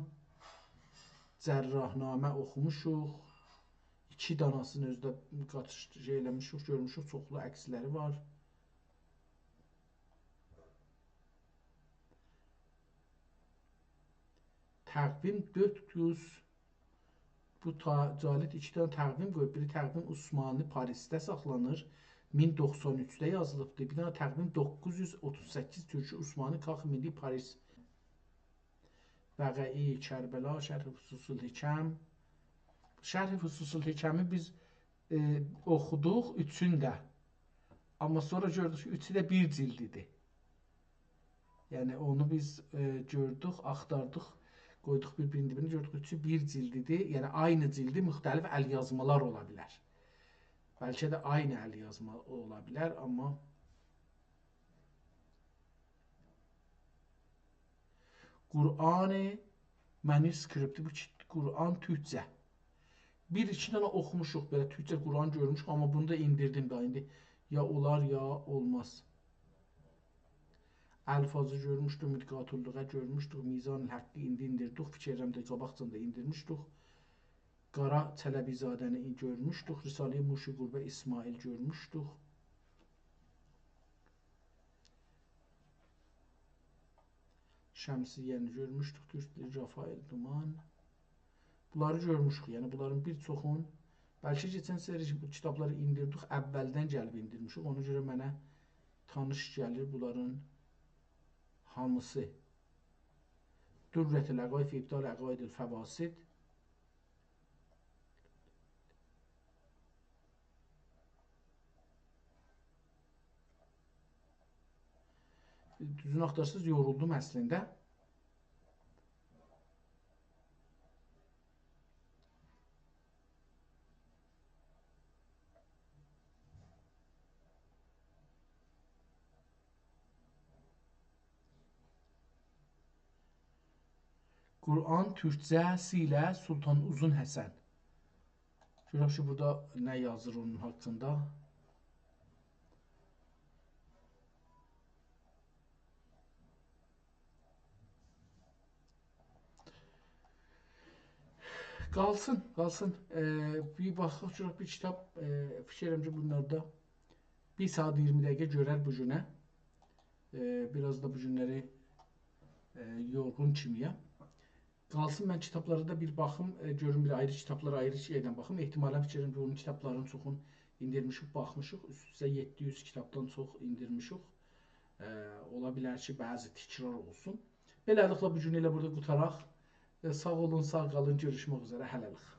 Speaker 1: Cərrahnamə oxumuşuq. 2 danasını özdə eləmişik, görmüşük. Çoxlu əksləri var. Təqvim 400 Bu Cəlid 2 dənə təqvim qoyub. Biri təqvim Osmanlı Parisdə saxlanır. 1093-də yazılıbdır. Bir dənə təqvim 938 Türkü Osmanlı Kax Milli Paris. Bəqəi Kərbəla Şərh-i Fususul Hikəm. Şərh-i Fususul Hikəmi biz oxuduq üçündə. Amma sonra gördük ki, üçü də bir cildidir. Yəni onu biz gördük, axtardıq. Qoyduq bir-birinin dibini, gördük üçü bir cildidir. Yəni aynı cildi müxtəlif əlyazmalar ola bilər. Bəlkə də aynı əlyazma ola bilər, amma Qur'an-ı manuskripti, bu Qur'an türkcə. Bir-iki dənə oxumuşuq, belə türkcə Qur'an görmüşük, amma bunu da indirdim da indi. Ya olar, ya olmaz. Əlfazı görmüşdük, Müdqatulluğa görmüşdük, Mizan-ı Həqqi indi indirdik, Fikirləmdə qabaqcında indirmişdik. Qara Çələbizadəni görmüşdük, Risale-i Muşi Qurbe İsmail görmüşdük. Şəmsiyyəni görmüşdük, Türkdil Rafael Duman. Bunları görmüşdük, yəni bunların bir çoxun. Bəlkə keçən seri bu kitabları indirdik, əvvəldən gəlib indirmişik, ona görə mənə tanış gəlir bunların hamısı. Dürrətül Əqaid fi İbtal Əqaidül Fəvasid. Düzün axtarsız yoruldum əslində. Qur'an türkcəsi ilə Sultan Uzun Həsən. Görək ki, burada nə yazır onun haqqında. Qalsın. Bir baxaq, görək bir kitab, fikirəm ki, bunlarda 1 saat 20 dəqiqə görər bu günə. Biraz da bu günləri yorğun kimiyəm. Qalsın, mən kitablara da bir baxım, görün bir ayrı kitablara ayrı şeydən baxım. Ehtimalən fikirəm ki, onun kitabların çoxun indirmişik, baxmışıq. Üst-üstə 700 kitabdan çox indirmişik. Ola bilər ki, bəzi təkrar olsun. Beləliklə, bu gün elə burada qutaraq. Sağ olun, sağ qalın, görüşmək üzrə, hələlik.